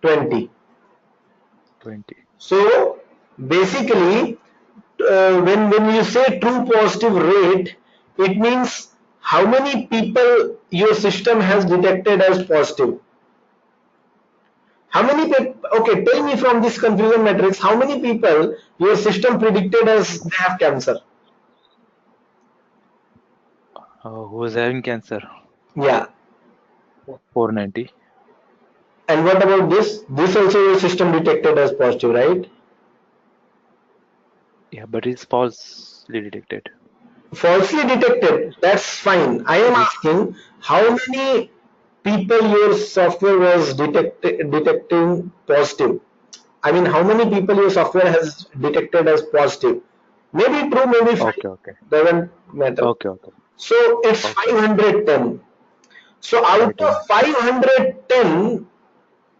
20. 20. So basically, when you say true positive rate, it means how many people your system has detected as positive. How many people? Okay, tell me from this confusion matrix, how many people your system predicted as they have cancer? Who is having cancer? Yeah, 490. And what about this? This also your system detected as positive, right? Yeah, but it's falsely detected. Falsely detected, that's fine. I am It is asking how many people your software was detecting positive. I mean, how many people your software has detected as positive? Maybe true, maybe fine. okay, okay, Doesn't matter. okay, okay, So it's okay. 510. So out Five of ten. 510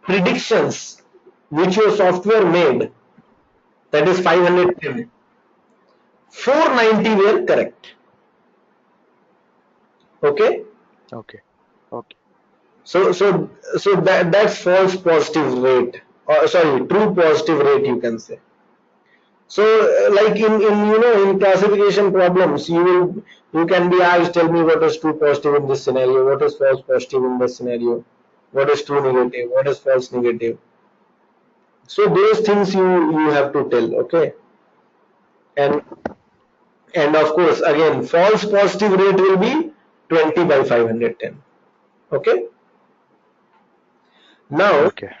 predictions which your software made, that is 510, 490 were correct. Okay. Okay, okay, So that's false positive rate, or sorry, true positive rate, you can say. So like in in classification problems, you can be asked, tell me what is true positive in this scenario, what is false positive in this scenario, what is true negative, what is false negative. So those things you have to tell, okay. And and of course, again, false positive rate will be 20 by 510. Okay. Now, okay.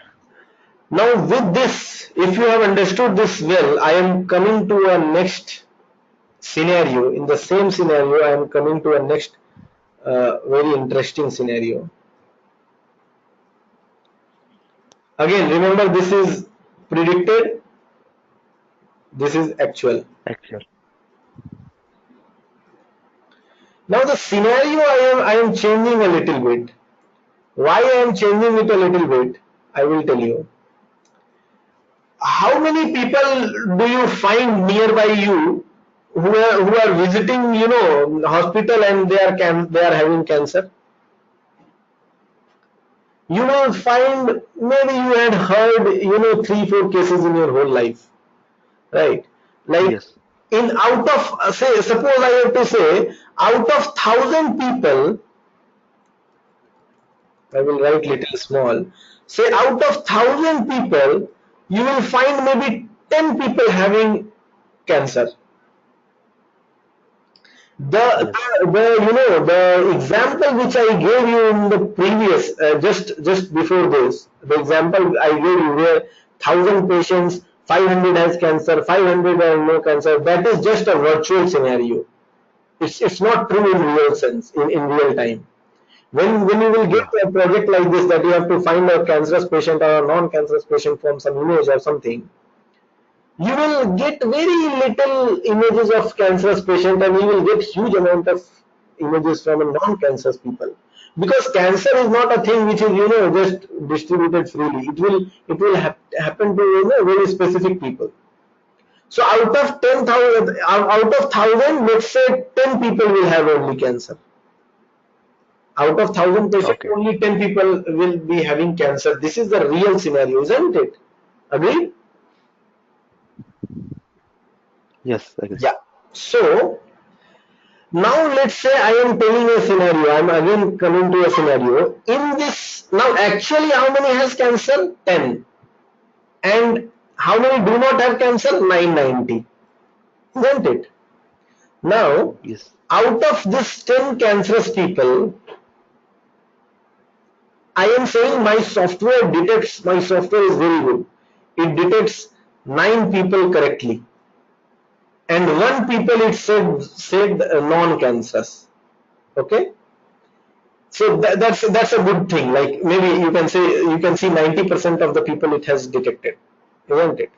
with this, if you have understood this well, I am coming to a next scenario. In the same scenario, I am coming to a next very interesting scenario. Again, remember, this is predicted, this is actual. Actual. Now the scenario I am changing a little bit. Why I am changing it a little bit, I will tell you. How many people do you find nearby you who are visiting, hospital, and they are having cancer? You will find, maybe you had heard, 3 4 cases in your whole life, right? Like, Yes, in out of say, suppose I have to say, out of 1,000 people, I will write little small, say out of 1,000 people, you will find maybe 10 people having cancer. The, yes, the example which I gave you in the previous, just before this, the example I gave you where 1,000 patients, 500 has cancer, 500 have no cancer, that is just a virtual scenario. It's not true in real sense, in real time. When you will get yeah, a project like this, that you have to find a cancerous patient or a non-cancerous patient from some image or something, you will get very little images of cancerous patient, and you will get huge amount of images from a non-cancerous people, because cancer is not a thing which is just distributed freely. It will happen to very specific people. So out of 10,000, out of 1,000, let's say 10 people will have only cancer. Out of 1,000 patients, okay. only 10 people will be having cancer. This is the real scenario, isn't it? Agreed? Yes, agree. Yeah. So now let's say I am telling a scenario. I'm again coming to a scenario. In this, now actually how many has cancer? 10. And how many do not have cancer? 990. Isn't it? Now, Yes, out of this 10 cancerous people, I am saying my software is very good. It detects 9 people correctly. And 1 people it said non-cancerous. Okay? So that's a good thing. Like, maybe you can see 90% of the people it has detected, isn't it?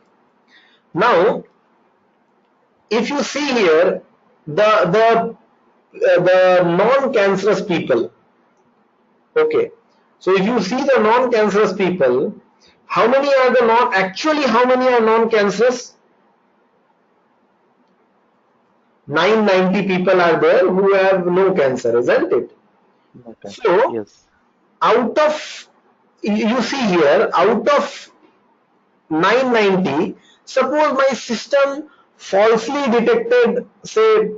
Now, if you see here, the non-cancerous people. Okay, so if you see the non-cancerous people, how many are the non? Actually, how many are non-cancerous? 990 people are there who have no cancer, isn't it? no cancer. So Yes, out of, you see here, out of 990, suppose my system falsely detected, say,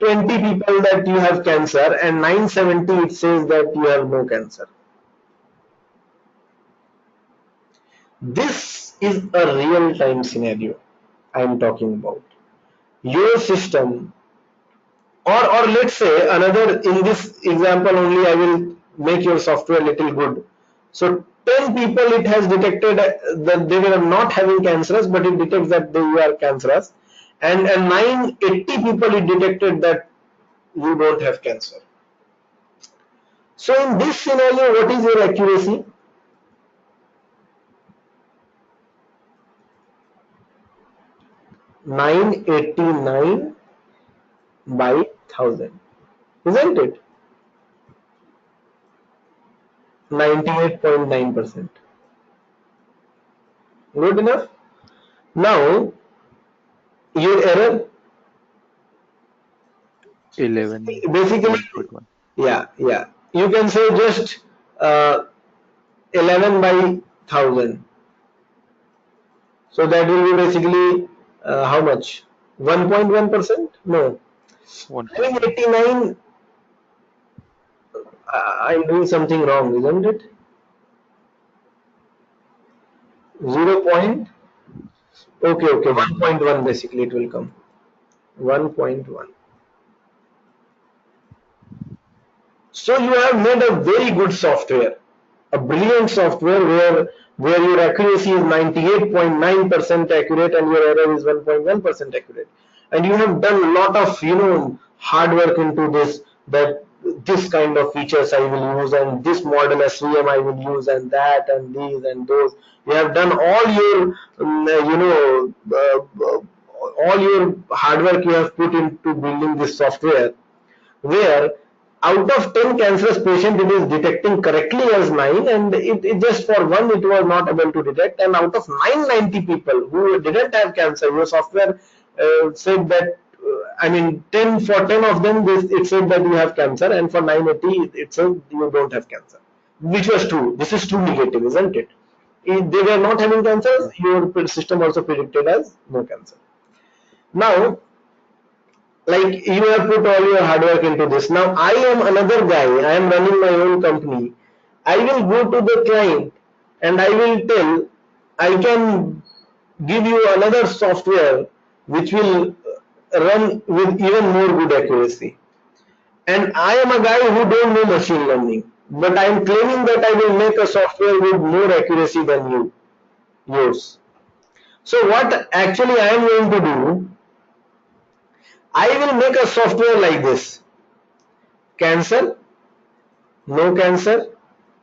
20 people that you have cancer, and 970 it says that you have no cancer. This is a real time scenario I am talking about. Your system, or let's say another, in this example only I will make your software little good. So 10 people it has detected that they were not having cancerous, but it detects that they are cancerous, and 980 people it detected that you don't have cancer. So in this scenario, what is your accuracy? 989 by 1000, isn't it? 98.9%. Good enough. Now your error, 11, basically, 11.1. yeah, you can say just uh, 11 by 1000. So that will be basically how much? 1.1%? No. Having 1.1. 89, I'm doing something wrong, isn't it? 0 point, okay, 1.1 basically it will come. 1.1. So you have made a very good software, a brilliant software where your accuracy is 98.9% accurate and your error is 1.1% accurate. And you have done a lot of hard work into this, that this kind of features I will use and this model SVM I will use and that and these and those. You have done all your all your hard work you have put into building this software, where out of 10 cancerous patients it is detecting correctly as 9, and it just for one it was not able to detect, and out of 990 people who didn't have cancer, your software said that I mean 10 for 10 of them it said that you have cancer, and for 980 it said you don't have cancer, which was true. This is true negative, isn't it? If they were not having cancer, Yes. your system also predicted as no cancer. Now, like, you have put all your hard work into this. Now I am another guy, I am running my own company. I will go to the client and I will tell, I can give you another software which will run with even more good accuracy, and I am a guy who don't know machine learning, but I am claiming that I will make a software with more accuracy than yours. So what actually I am going to do, I will make a software like this: cancer, no cancer,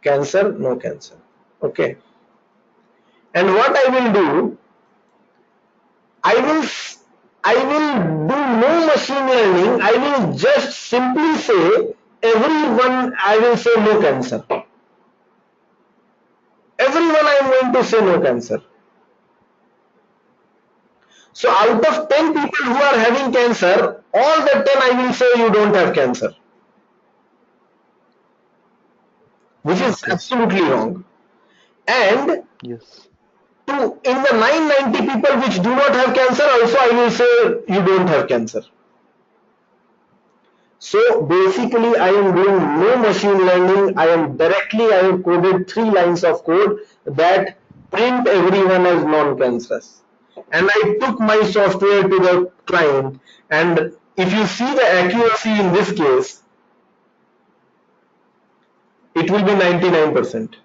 cancer, no cancer. Okay. And what I will do, I will I will do no machine learning. I will just simply say everyone. I will say no cancer. Everyone I am going to say no cancer. So out of 10 people who are having cancer, all the 10 I will say you don't have cancer, which is Okay. absolutely wrong. And Yes. to in the 990 people which do not have cancer, also I will say you don't have cancer. So basically I am doing no machine learning. I have coded 3 lines of code that print everyone as non-cancerous. And I took my software to the client, and if you see the accuracy in this case, it will be 99%.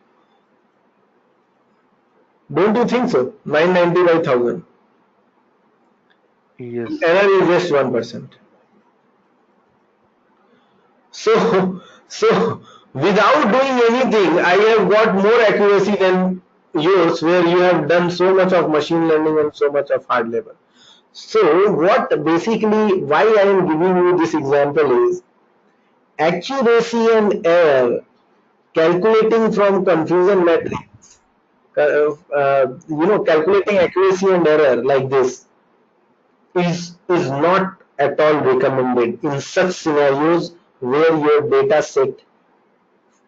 Don't you think so? 990 by 1000. Yes. Error is just 1%. So without doing anything, I have got more accuracy than yours, where you have done so much of machine learning and so much of hard labor. So what basically, why I am giving you this example is accuracy and error, calculating from confusion matrix, calculating accuracy and error like this is not at all recommended in such scenarios where your data set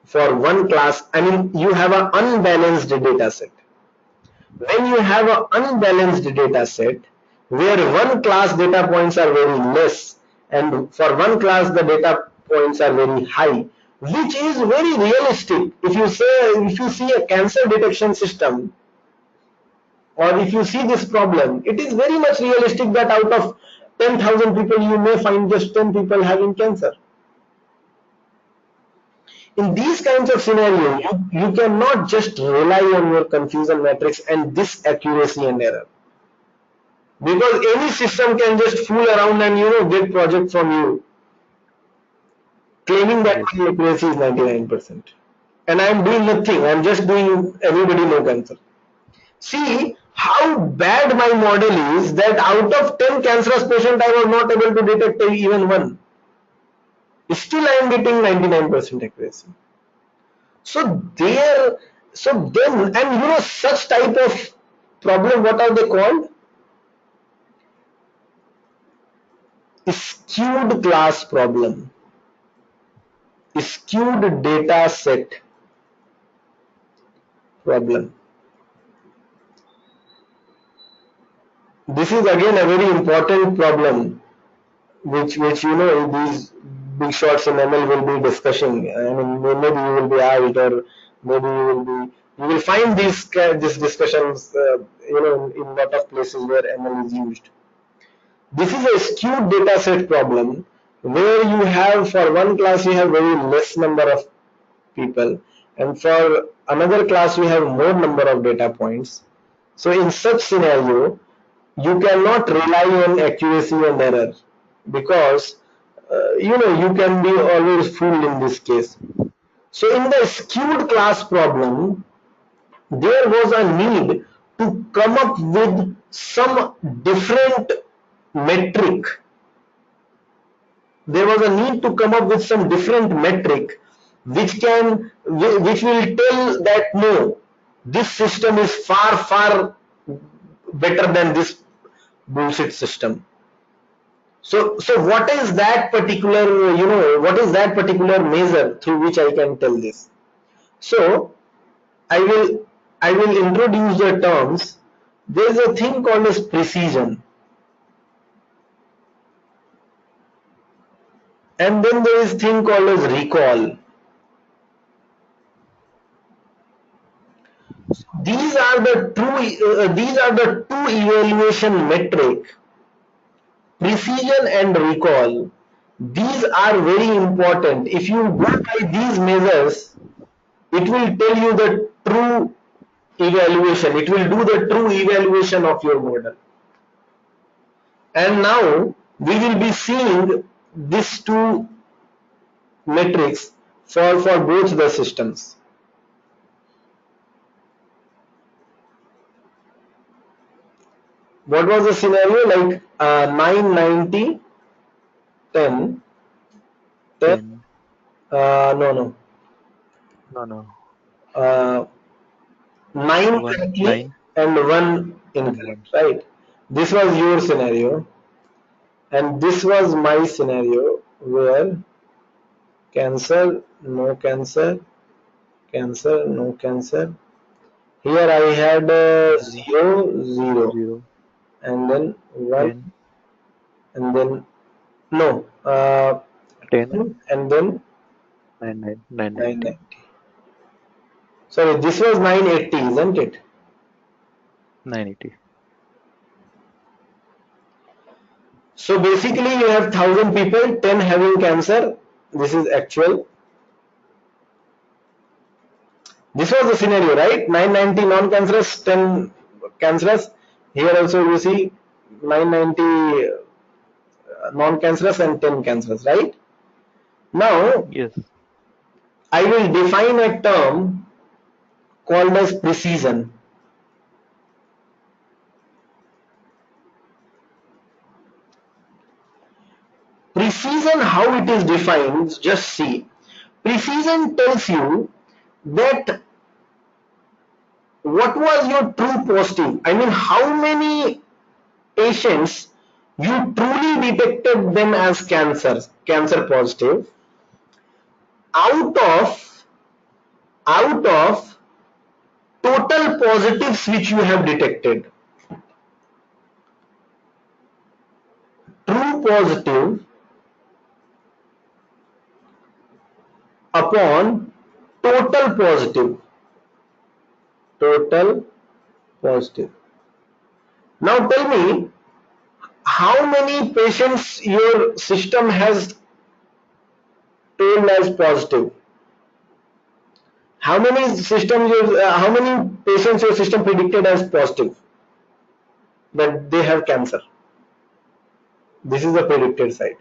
for one class, I mean, you have an unbalanced data set. When you have an unbalanced data set where one class data points are very less and for one class the data points are very high, which is very realistic. If you see a cancer detection system, or if you see this problem, it is very much realistic that out of 10,000 people you may find just 10 people having cancer. In these kinds of scenario, you cannot just rely on your confusion matrix and this accuracy and error, because any system can just fool around and get project from you claiming that Yes. my accuracy is 99%, and I am doing nothing. I am just doing everybody no cancer. See how bad my model is, that out of 10 cancerous patients I was not able to detect even one. Still I am getting 99% accuracy. So there, so then, and such type of problem, what are they called? Skewed class problem, skewed data set problem. This is again a very important problem, which these big shots in ML will be discussing. I mean, maybe you will be out, or maybe you will find these discussions in lot of places where ML is used. This is a skewed data set problem, where you have, for one class you have very less number of people, and for another class you have more number of data points. So in such scenario, you cannot rely on accuracy and error, because you can be always fooled in this case. So in the skewed class problem, there was a need to come up with some different metric. There was a need to come up with some different metric which will tell that no, this system is far better than this bullshit system. So what is that particular, what is that particular measure through which I can tell this? So I will I will introduce the terms. There is a thing called as precision, and then there is thing called as recall. These are the two evaluation metric, precision and recall. These are very important. If you go by these measures, it will tell you the true evaluation. It will do the true evaluation of your model. And now we will be seeing these two metrics for both the systems. What was the scenario? Like 990, 10, 10, 10. no, no, No, no. uh, 9 1, correctly 9, and 1 and incorrect, 1. right? This was your scenario, and this was my scenario, where cancer, no cancer, cancer, no cancer. Here I had 0, 0, 0, 0, and then 1, 10, and then no, 10, and then 9, 9, 990. 990. Sorry, this was 980, isn't it? 980. So basically, you have 1,000 people, 10 having cancer. This is actual. This was the scenario, right? 990 non-cancerous, 10 cancerous. Here also you see 990 non-cancerous and 10 cancerous, right? Now Yes. I will define a term called as precision. Precision, how it is defined, just see. Precision tells you that what was your true positive. I mean, how many patients you truly detected them as cancer positive, out of out of total positives which you have detected. True positive upon total positive. Total positive. Now tell me, how many patients your system has told as positive? how many patients your system predicted as positive that they have cancer? This is the predicted side.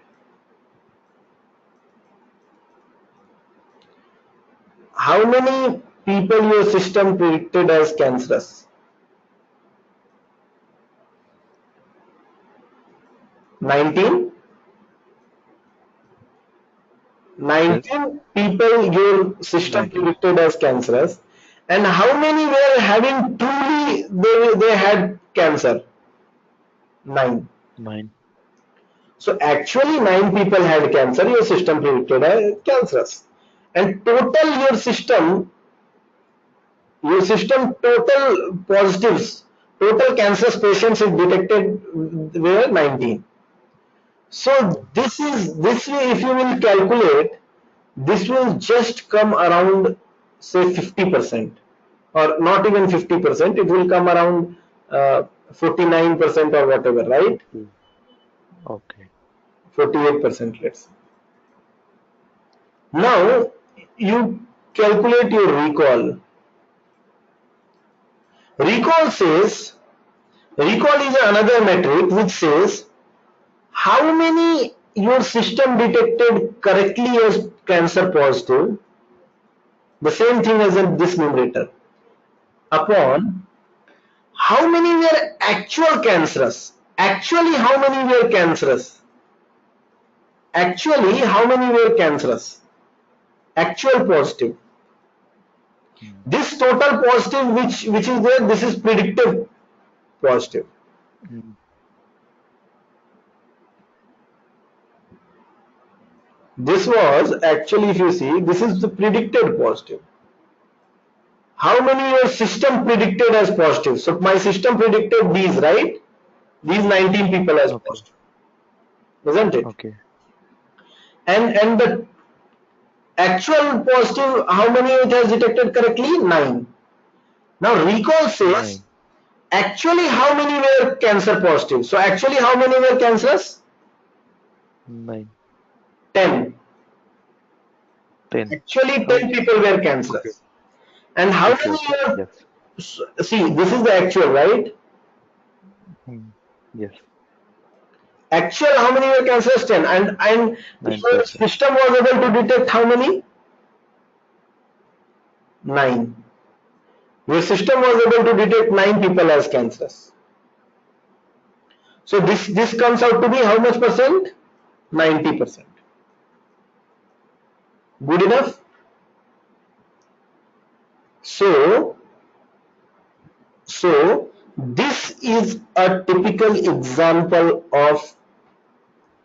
How many people your system predicted as cancerous? 19. Yes. 19 people your system 19. predicted as cancerous, and how many were having truly they had cancer? 9. 9. So actually 9 people had cancer, your system predicted as cancerous. And total your system total positives, total cancerous patients is detected were 19. So this way if you will calculate, this will just come around say 50%, or not even 50%, it will come around 49% or whatever, right? 50. Okay. 48%, let's say. Now you calculate your recall. Recall says, recall is another metric which says how many your system detected correctly as cancer positive, the same thing as in this numerator, upon how many were actual cancerous. Actually, how many were cancerous? Actually, how many were cancerous? Actual positive. Mm. This total positive which is there, this is predictive positive. Mm. This was actually, if you see, this is the predicted positive. How many your system predicted as positive? So my system predicted these, right? These 19 people as Okay. positive, isn't it? Okay. And the actual positive, how many it has detected correctly? 9. Now recall says 9. actually how many were cancer positive? So actually how many were cancerous? 9. 10. 10. Actually Oh, 10 people were okay. cancerous. And how Okay. many Okay. were, Yes. see, this is the actual, right? Mm. Yes. Actual how many were cancerous? 10. And your 9%. system was able to detect how many? 9. Your system was able to detect 9 people as cancerous. So this comes out to be how much percent? 90%. Good enough? So so this is a typical example of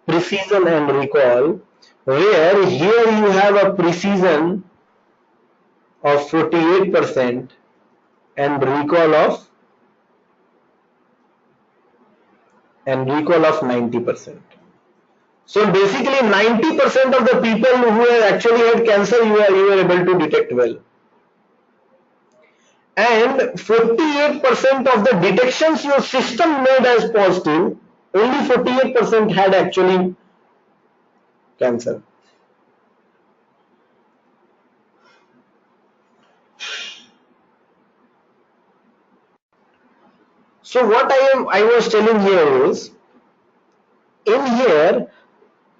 precision and recall, where here you have a precision of 48% and recall of 90%. So basically 90% of the people who have actually had cancer you are able to detect well. And 48% of the detections your system made as positive, only 48% had actually cancer. So what I was telling here is, in here,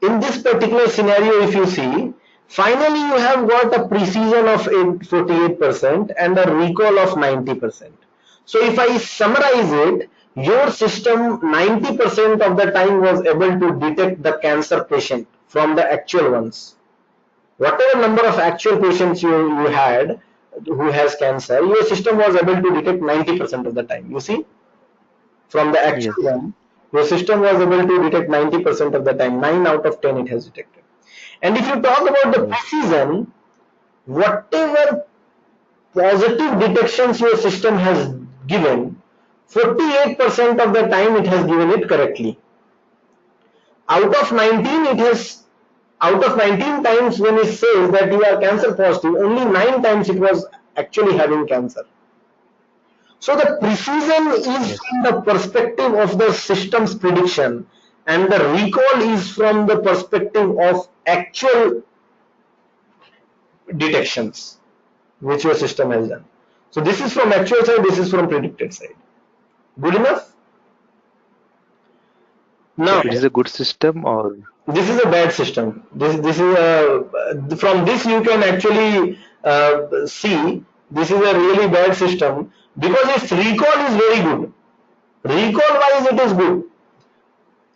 in this particular scenario, if you see, finally you have got a precision of 48% and a recall of 90%. So if I summarize it, your system 90% of the time was able to detect the cancer patient from the actual ones. Whatever number of actual patients you had who has cancer, your system was able to detect 90% of the time. You see, from the Yes. actual one, your system was able to detect 90% of the time. 9 out of 10 it has detected. And if you talk about the Yes. precision, whatever positive detections your system has given, 48% of the time it has given it correctly. Out of 19, out of 19 times when it says that you are cancer positive, only 9 times it was actually having cancer. So the precision is Yes. from the perspective of the system's prediction, and the recall is from the perspective of actual detections. which your system has done. So this is from actual side, this is from predicted side. Good enough? So Now, it is a good system or this is a bad system. This is a, from this you can actually see this is a really bad system because its recall is very good. Recall wise it is good.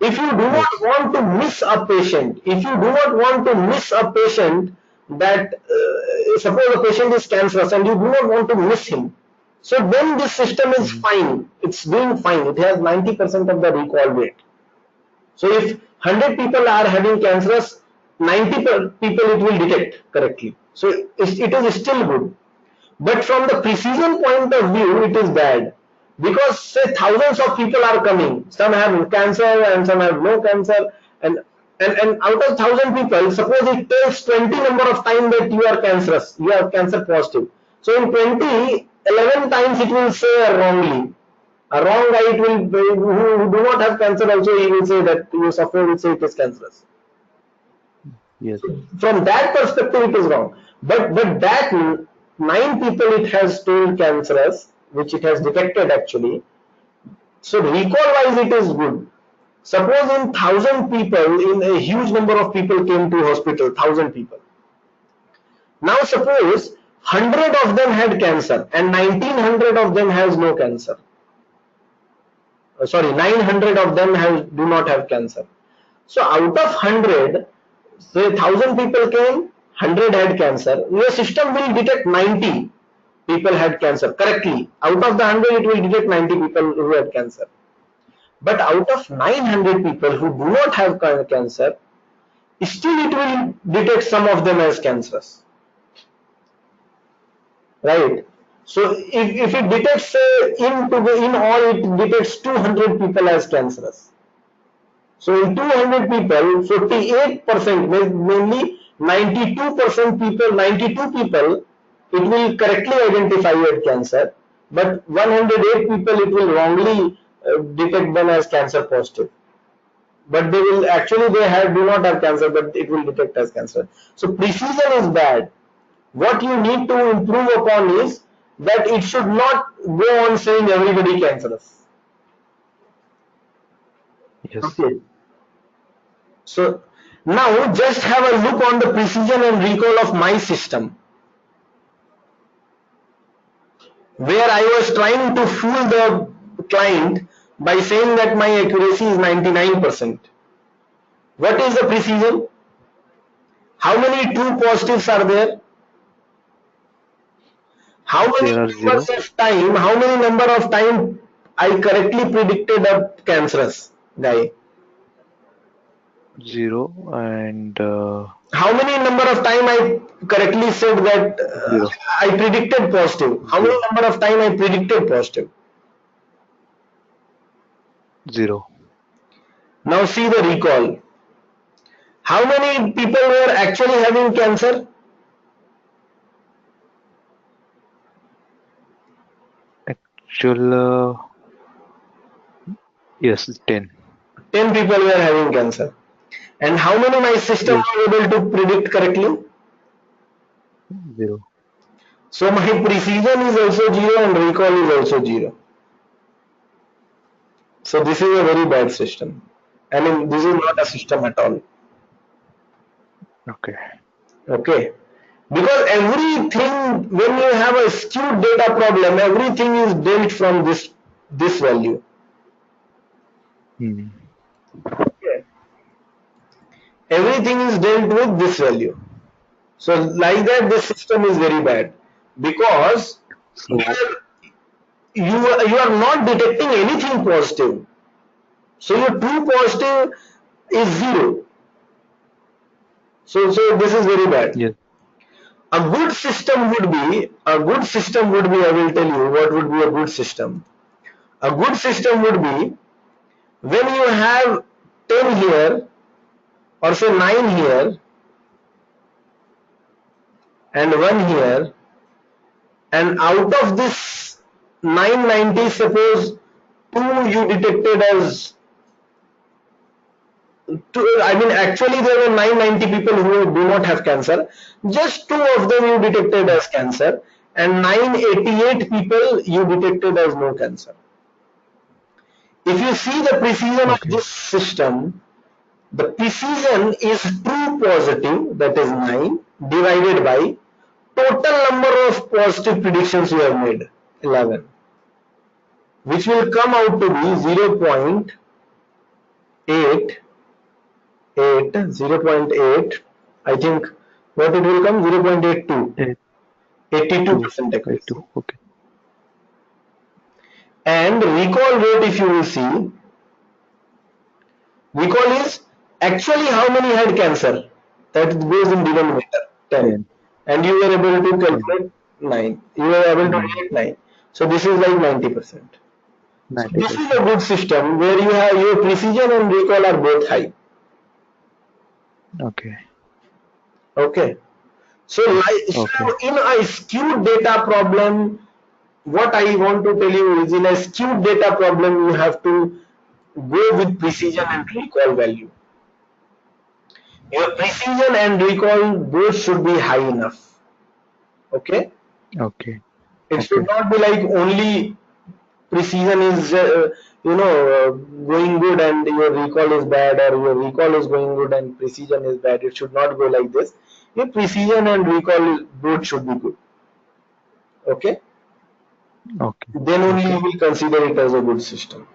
If you do not yes. want to miss a patient, if you do not want to miss a patient that suppose a patient is cancerous and you do not want to miss him, so then this system is Mhm. fine. It's doing fine. It has 90% of the recall rate. So if 100 people are having cancerous, 90 people it will detect correctly. So it is still good. But from the precision point of view, it is bad. Because say thousands of people are coming. Some have cancer and some have no cancer. And out of 1,000 people, suppose it tells 20 number of times that you are cancerous, you are cancer positive. So in 20, 11 times it will say wrongly. A wrong guy it will who do not have cancer also he will say that you suffer will say it is cancerous. Yes. From that perspective it is wrong. But that 9 people it has told cancerous which it has detected actually. So recall wise it is good. Suppose in 1,000 people in a huge number of people came to hospital 1,000 people. Now suppose 100 of them had cancer and 1,900 of them has no cancer. Sorry, 900 of them have do not have cancer. So out of 100, say 1,000 people came, 100 had cancer. Your system will detect 90 people had cancer correctly. Out of the 100, it will detect 90 people who had cancer. But out of 900 people who do not have cancer, still it will detect some of them as cancerous. Right? So if it detects in all it detects 200 people as cancerous. So in 200 people, 48%, mainly 92% people, 92 people, it will correctly identify as cancer, but 108 people it will wrongly detect them as cancer positive. But they will actually do not have cancer, but it will detect as cancer. So precision is bad. What you need to improve upon is that it should not go on saying everybody cancerous. Yes. Okay. So now just have a look on the precision and recall of my system where I was trying to fool the client by saying that my accuracy is 99%. What is the precision? How many true positives are there? How many There are numbers zero, of time, how many number of time I correctly predicted a cancerous guy? zero, and How many number of time I correctly said that zero, I predicted positive? How many zero, number of time I predicted positive? zero. Now see the recall. How many people were actually having cancer? Actual, yes, 10. 10 people were having cancer. And how many my system Yes, was able to predict correctly? zero. So my precision is also 0 and recall is also 0. So this is a very bad system. I mean, this is not a system at all. Okay. Okay. Because everything, when you have a skewed data problem, everything is dealt from this value. Hmm. Okay. Everything is dealt with this value. So like that, this system is very bad because So, here you are not detecting anything positive. So your true positive is 0. So this is very bad. yes. I will tell you what would be a good system. A good system would be when you have 10 here or say 9 here and 1 here, and out of this 990, suppose 2 you detected as I mean actually there were 990 people who do not have cancer, just 2 of them you detected as cancer, and 988 people you detected as no cancer. If you see the precision of Okay. this system, the precision is true positive, that is 9, divided by total number of positive predictions you have made, 11, which will come out to be 0.8, I think what it will come, 0.82, Eight 2. 82% 2. accuracy. Okay. And recall rate, if you will see, recall is actually how many had cancer, that goes in denominator, 10, 10. and you were able to 10. calculate 9, you were able to 9. relate 9, so this is like 90%. So this is a 90%. good system where you have your precision and recall are both high. Okay. Okay, so Okay. in a skewed data problem, what I want to tell you is, in a skewed data problem you have to go with precision and recall value. Your precision and recall both should be high enough. Okay, Okay. it should Okay. not be like only precision is going good and your recall is bad, or your recall is going good and precision is bad. It should not go like this. Your precision and recall both should be good. Okay, Okay. then only you Okay. will consider it as a good system.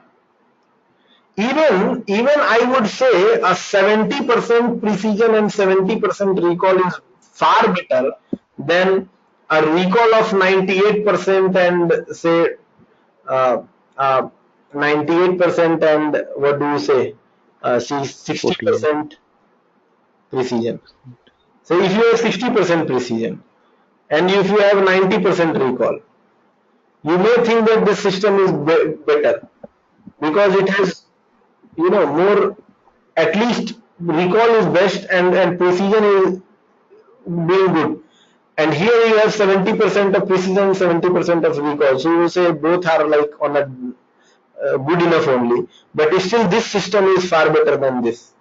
Even I would say a 70% precision and 70% recall is far better than a recall of 98% and say uh, uh, 98% and what do you say, 48. 60% precision. So if you have 60% precision and if you have 90% recall, you may think that this system is better because it has more, at least recall is best and precision is being good. And here you have 70% of precision, 70% of recall. So you say both are like on a good enough only. But still this system is far better than this.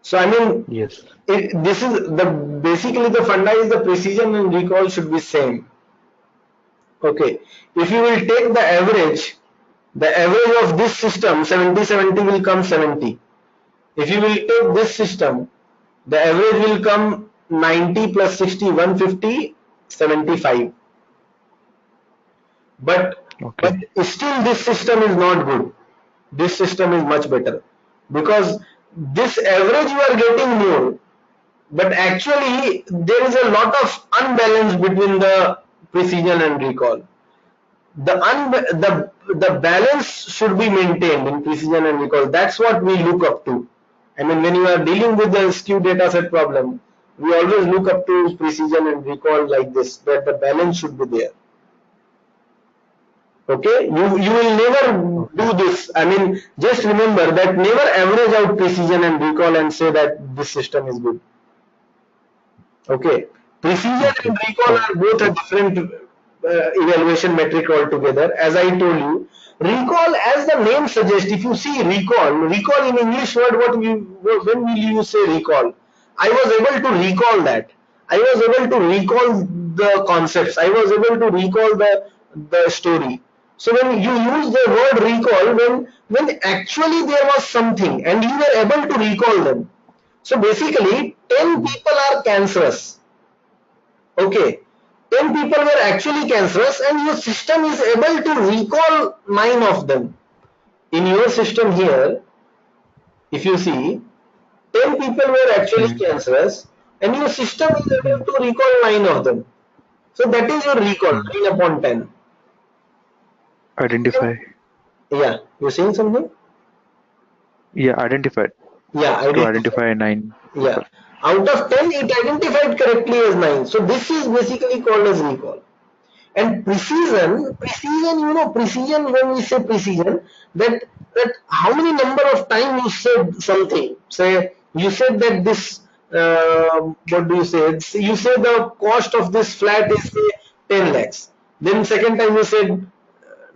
So I mean, Yes. this is the basically the funda is the precision and recall should be same. Okay. If you will take the average of this system 70-70 will come 70. If you will take this system, the average will come 90 plus 60, 150, 75. But Okay. still this system is not good. This system is much better because this average you are getting more, but actually there is a lot of unbalance between the precision and recall. The balance should be maintained in precision and recall. That's what we look up to. I mean, when you are dealing with the skewed data set problem, we always look up to precision and recall like this, that the balance should be there. Okay, you will never do Okay. this. I mean, just remember that never average out precision and recall and say that this system is good. Okay, precision Okay. and recall are both a Okay. different evaluation metric altogether. As I told you, recall, as the name suggests, if you see recall in English word, when will you say recall? I was able to recall that. I was able to recall the concepts. I was able to recall the story. So when you use the word recall, when actually there was something and you were able to recall them. So basically, 10 Mm. people are cancerous. Okay. 10 people were actually cancerous and your system is able to recall 9 of them. In your system here, if you see, 10 people were actually Mm. cancerous and your system is able Mm. to recall 9 of them. So that is your recall, Mm. 9 upon 10. Identify. Yeah, you're saying something? Yeah. Identified. Yeah, To identify. identify 9 Yeah. people. Out of 10, it identified correctly as 9. So this is basically called as recall. And precision, precision, when we say precision, that how many number of time you said something. Say you said that this, what do you say? You say the cost of this flat is say 10 lakhs. Then second time you said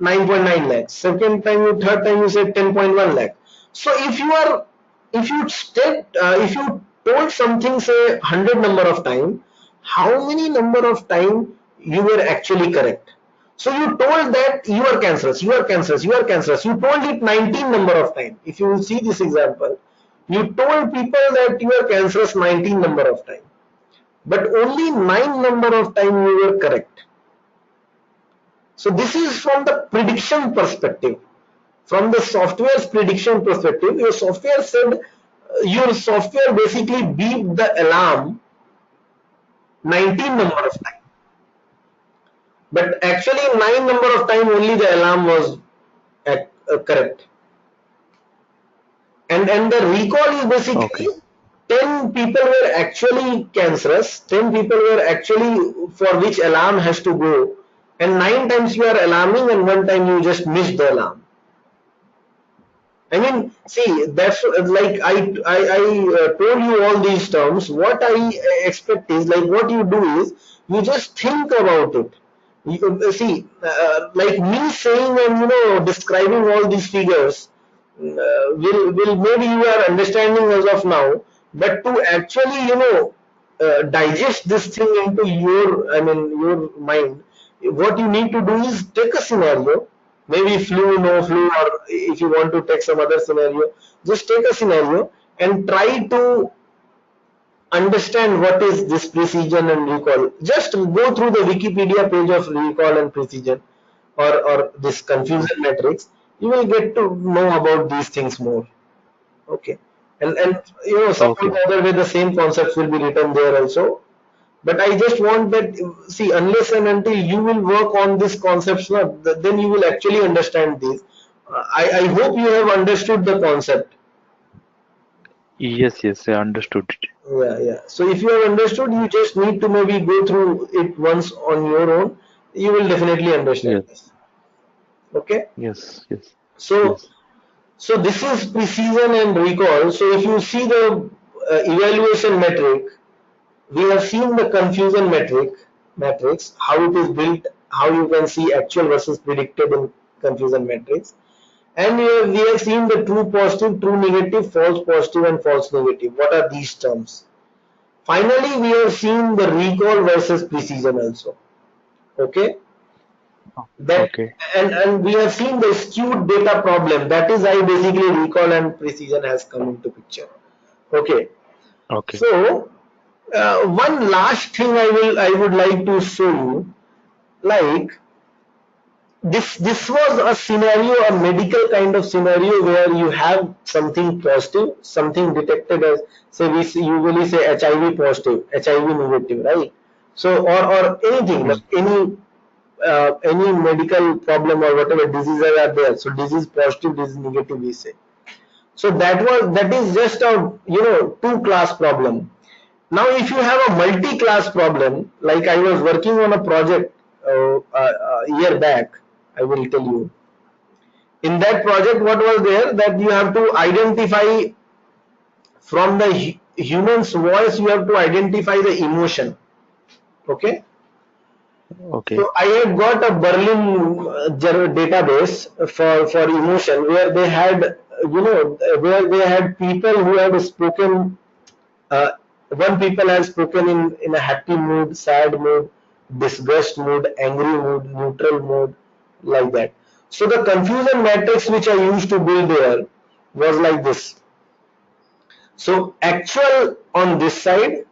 9.9 lakhs. Second time, third time you said 10.1 lakh. So if you told something say 100 number of time, how many number of time you were actually correct. So you told that you are cancerous, you are cancerous, you are cancerous. You told it 19 number of time. If you will see this example, you told people that you are cancerous 19 number of time, but only 9 number of time you were correct. So this is from the prediction perspective. From the software's prediction perspective, your software said your software basically beat the alarm 19 number of time, but actually 9 number of time only the alarm was correct. And the recall is basically Okay. 10 people were actually cancerous, 10 people were actually for which alarm has to go, and 9 times you are alarming and 1 time you just miss the alarm. I mean, see, that's like I told you all these terms. What I expect is, like, what you do is you just think about it. You see, like me saying and describing all these figures will maybe you are understanding as of now, but to actually digest this thing into your, I mean, your mind, what you need to do is take a scenario, maybe flu, no flu, or if you want to take some other scenario, just take a scenario and try to understand what is this precision and recall. Just go through the Wikipedia page of recall and precision, or this confusion matrix. You will get to know about these things more. Okay. And somehow Okay. the other way the same concepts will be written there also. But I just want that, see, unless and until you will work on these concepts, then you will actually understand these. I hope you have understood the concept. Yes, yes, I understood it. Yeah, yeah. So if you have understood, you just need to maybe go through it once on your own. You will definitely understand Yes, this. Okay. yes, yes, So yes. so this is precision and recall. So if you see the evaluation metric, we have seen the confusion matrix, how it is built, how you can see actual versus predicted in confusion matrix, and we have seen the true positive, true negative, false positive, and false negative. What are these terms? Finally, we have seen the recall versus precision also. Okay, that, Okay, and we have seen the skewed data problem. That is how basically recall and precision has come into picture. Okay, okay, so one last thing I would like to show you, like this was a scenario, a medical kind of scenario, where you have something positive, something detected as, say, we usually say HIV positive, HIV negative, right? So, or anything, mm, like any medical problem or whatever diseases are there, so disease positive, disease negative, we say. So that is just a two class problem. Now, if you have a multi-class problem, like I was working on a project a year back, I will tell you. In that project, what was there, that you have to identify from the human's voice, you have to identify the emotion. Okay. okay, So I had got a Berlin database for emotion, where they had, where they had people who had spoken. Uh, One people has spoken in a happy mood, sad mood, disgust mood, angry mood, neutral mood, like that. So the confusion matrix which I used to build there was like this. So actual on this side,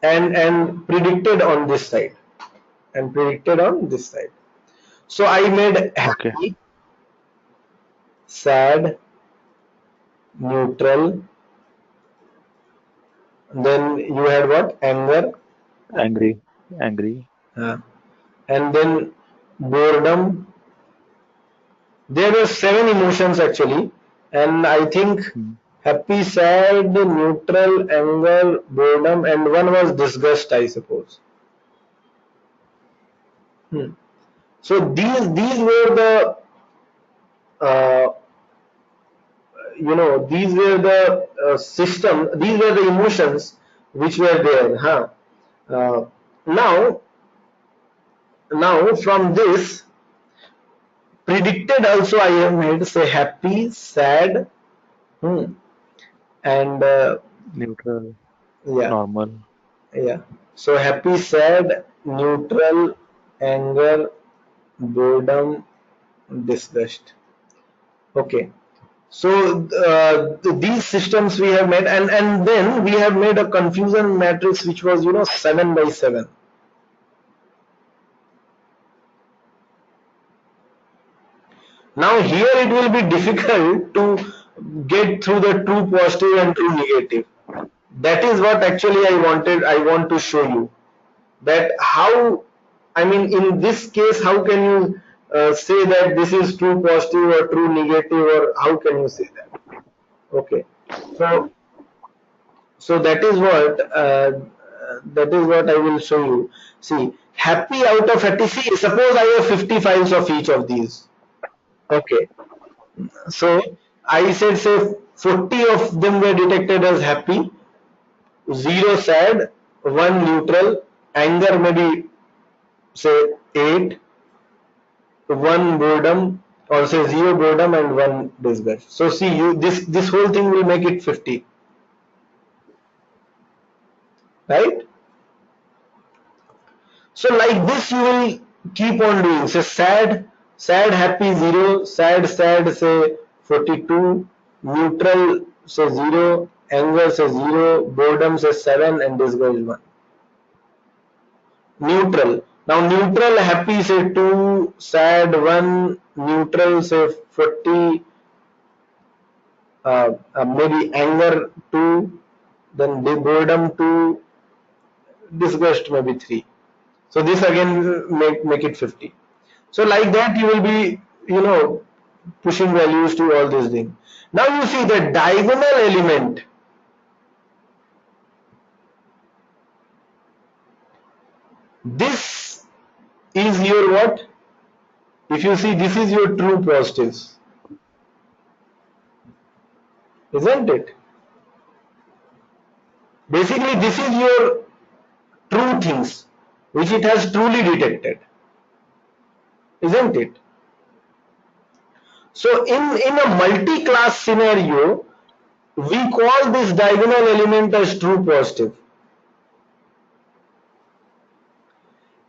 and predicted on this side, and predicted on this side. So I made okay. happy, sad, neutral. Then you had what? Anger, Angry, angry. uh, and then boredom. There were 7 emotions actually, and I think Mm, happy, sad, neutral, anger, boredom, and one was disgust, I suppose. Hmm. So these were the uh, these were the system. These were the emotions which were there. Huh? Uh, now now from this predicted also I have made, say, happy, sad, and neutral, yeah. normal. Yeah. So happy, sad, neutral, anger, boredom, disgust. Okay. So these systems we have made, and then we have made a confusion matrix which was 7 by 7. Now here it will be difficult to get through the true positive and true negative. That is what actually I want to show you, that how, I mean, in this case, how can you say that this is true positive or true negative, or how can you say that? Okay. So so that is what I will show you. See, happy out of 30, see, suppose I have 50 files of each of these. Okay. So I said, say 40 of them were detected as happy, 0 sad, 1 neutral, anger maybe say 8, 1 boredom, or say 0 boredom and 1 disgust. So see, you, this whole thing will make it 50, right? So like this you will keep on doing. So sad happy 0, sad say 42, neutral say 0, anger say 0, boredom say 7, and disgust 1. Neutral. Now neutral happy say 2, sad 1, neutral say 40, maybe anger 2, then boredom 2, disgust maybe 3. So this again make it 50. So like that you will be, pushing values to all these things. Now you see the diagonal element. This is your what? If you see, this is your true positives, isn't it? Basically, this is your true things, which it has truly detected, isn't it? So in a multi-class scenario, we call this diagonal element as true positive.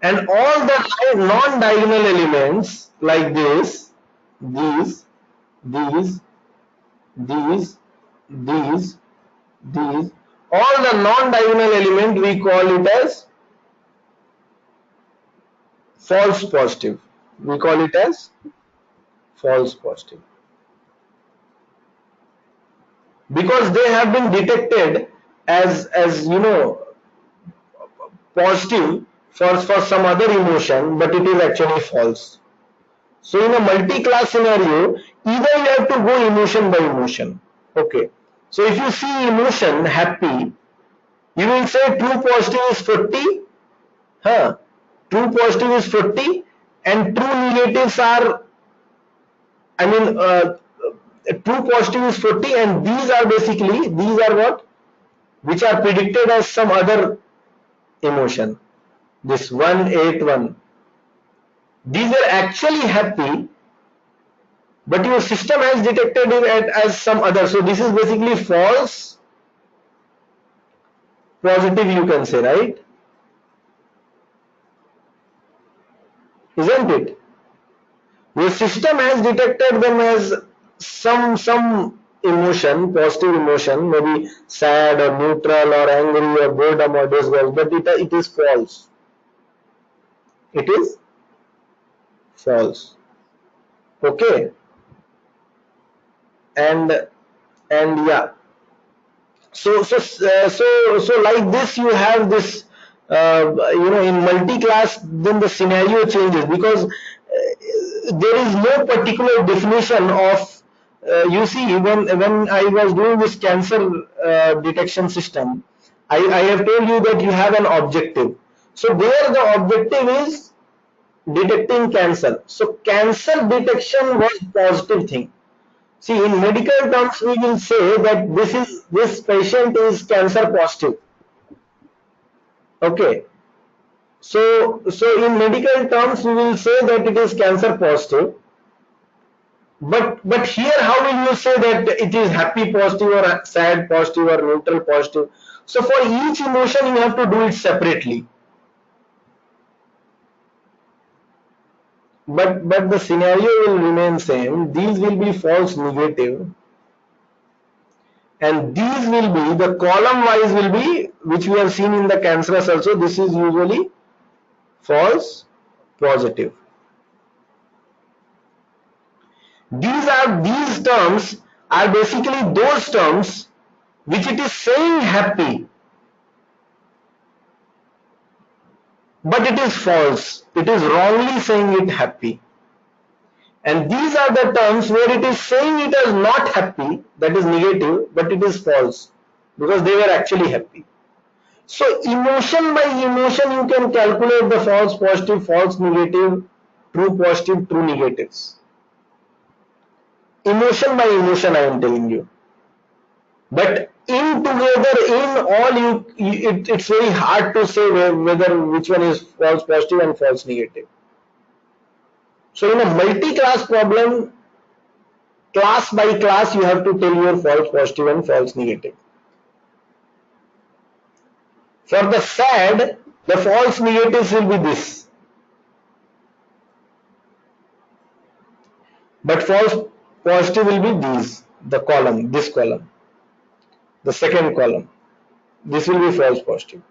And all the non-diagonal elements like this, these, these, these, these, these, all the non-diagonal element we call it as false positive. We call it as false positive. Because they have been detected as positive for some other emotion, but it is actually false. So in a multi-class scenario, either you have to go emotion by emotion. Okay. So if you see emotion happy, you will say true positive is 40. Huh? True positive is 40, and true negatives are, I mean, true positive is 40, and these are basically, these are what? Which are predicted as some other emotion. This 181. These are actually happy, but your system has detected it as some other. So this is basically false positive, you can say, right? Isn't it? Your system has detected them as some emotion, positive emotion, maybe sad or neutral or angry or boredom or disgust, but it is false. It is false. Okay, and yeah. So like this you have this, in multi-class, then the scenario changes, because there is no particular definition of, you see, when I was doing this cancer detection system, I have told you that you have an objective. So there the objective is detecting cancer. So cancer detection was positive thing. See, in medical terms, we will say that this patient is cancer positive. Okay. So in medical terms, we will say that it is cancer positive. But here, how will you say that it is happy positive or sad positive or neutral positive? So for each emotion you have to do it separately. But the scenario will remain same. These will be false negative, and these will be the column wise will be, which we have seen in the cancerous also. This is usually false positive. These terms are basically those terms which it is saying happy, but it is false. It is wrongly saying it happy. And these are the terms where it is saying it as not happy, that is negative, but it is false because they were actually happy. So emotion by emotion you can calculate the false positive, false negative, true positive, true negatives. Emotion by emotion I am telling you. But in together, in all, it's very hard to say whether which one is false positive and false negative. So in a multi-class problem, class by class, you have to tell your false positive and false negative. For the sad, the false negatives will be this. But false positive will be these, the column, this column, the second column. This will be false positive.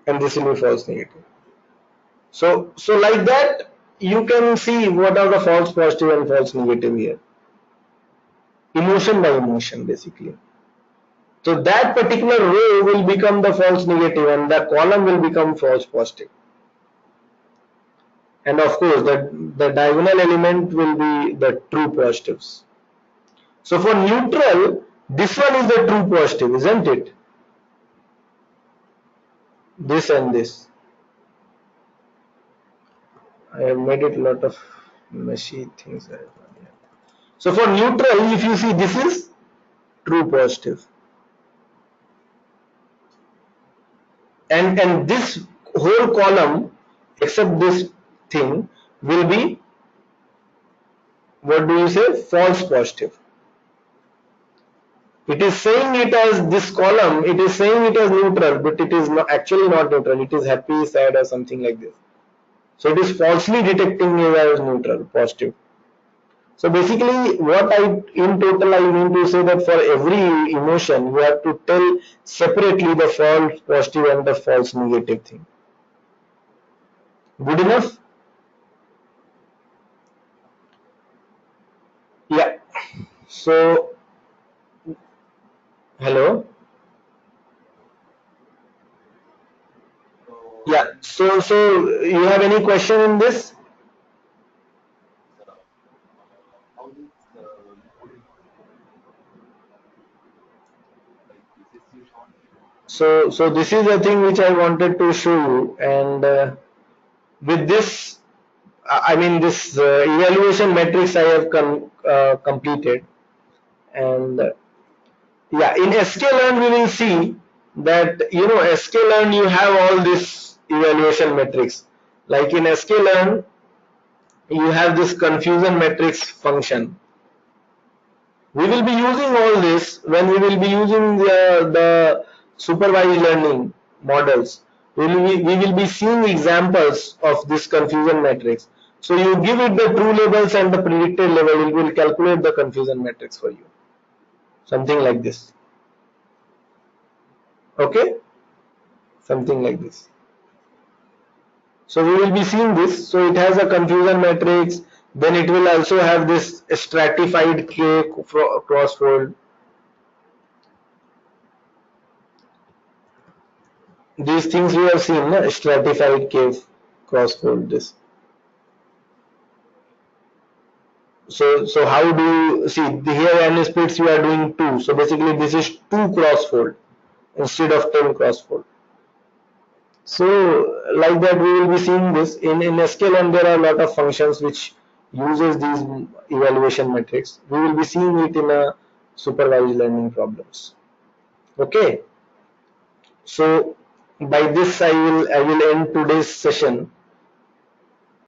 And this will be false negative. So like that, you can see what are the false positive and false negative here. Emotion by emotion, basically. So that particular row will become the false negative and the column will become false positive. And of course, the diagonal element will be the true positives. So for neutral, this one is the true positive, isn't it? This and this. I have made it a lot of messy things. So for neutral, if you see, this is true positive. And this whole column, except this thing, will be, what do you say, false positive. It is saying it as this column, it is saying it as neutral, but it is not, actually not neutral. It is happy, sad, or something like this. So it is falsely detecting it as neutral, positive. So basically, what in total I mean to say that for every emotion, you have to tell separately the false positive and the false negative thing. Good enough? Yeah. So, hello. Yeah. So you have any question in this? So this is the thing which I wanted to show you, and with this, I mean this evaluation matrix I have completed, and yeah, in sklearn we will see that sklearn you have all this evaluation matrix. Like in sklearn, you have this confusion matrix function. We will be using all this when we will be using the supervised learning models. We will be seeing examples of this confusion matrix. So you give it the true labels and the predicted level, it will calculate the confusion matrix for you. Something like this. Okay? Something like this. So we will be seeing this. So it has a confusion matrix. Then it will also have this stratified K crossfold. These things we have seen, no? Stratified K crossfold this. So how do you see here n splits you are doing 2. So basically this is 2 crossfold instead of 10 crossfold. So like that we will be seeing this in sklearn. There are a lot of functions which uses these evaluation metrics. We will be seeing it in a supervised learning problems. Okay. So by this I will end today's session.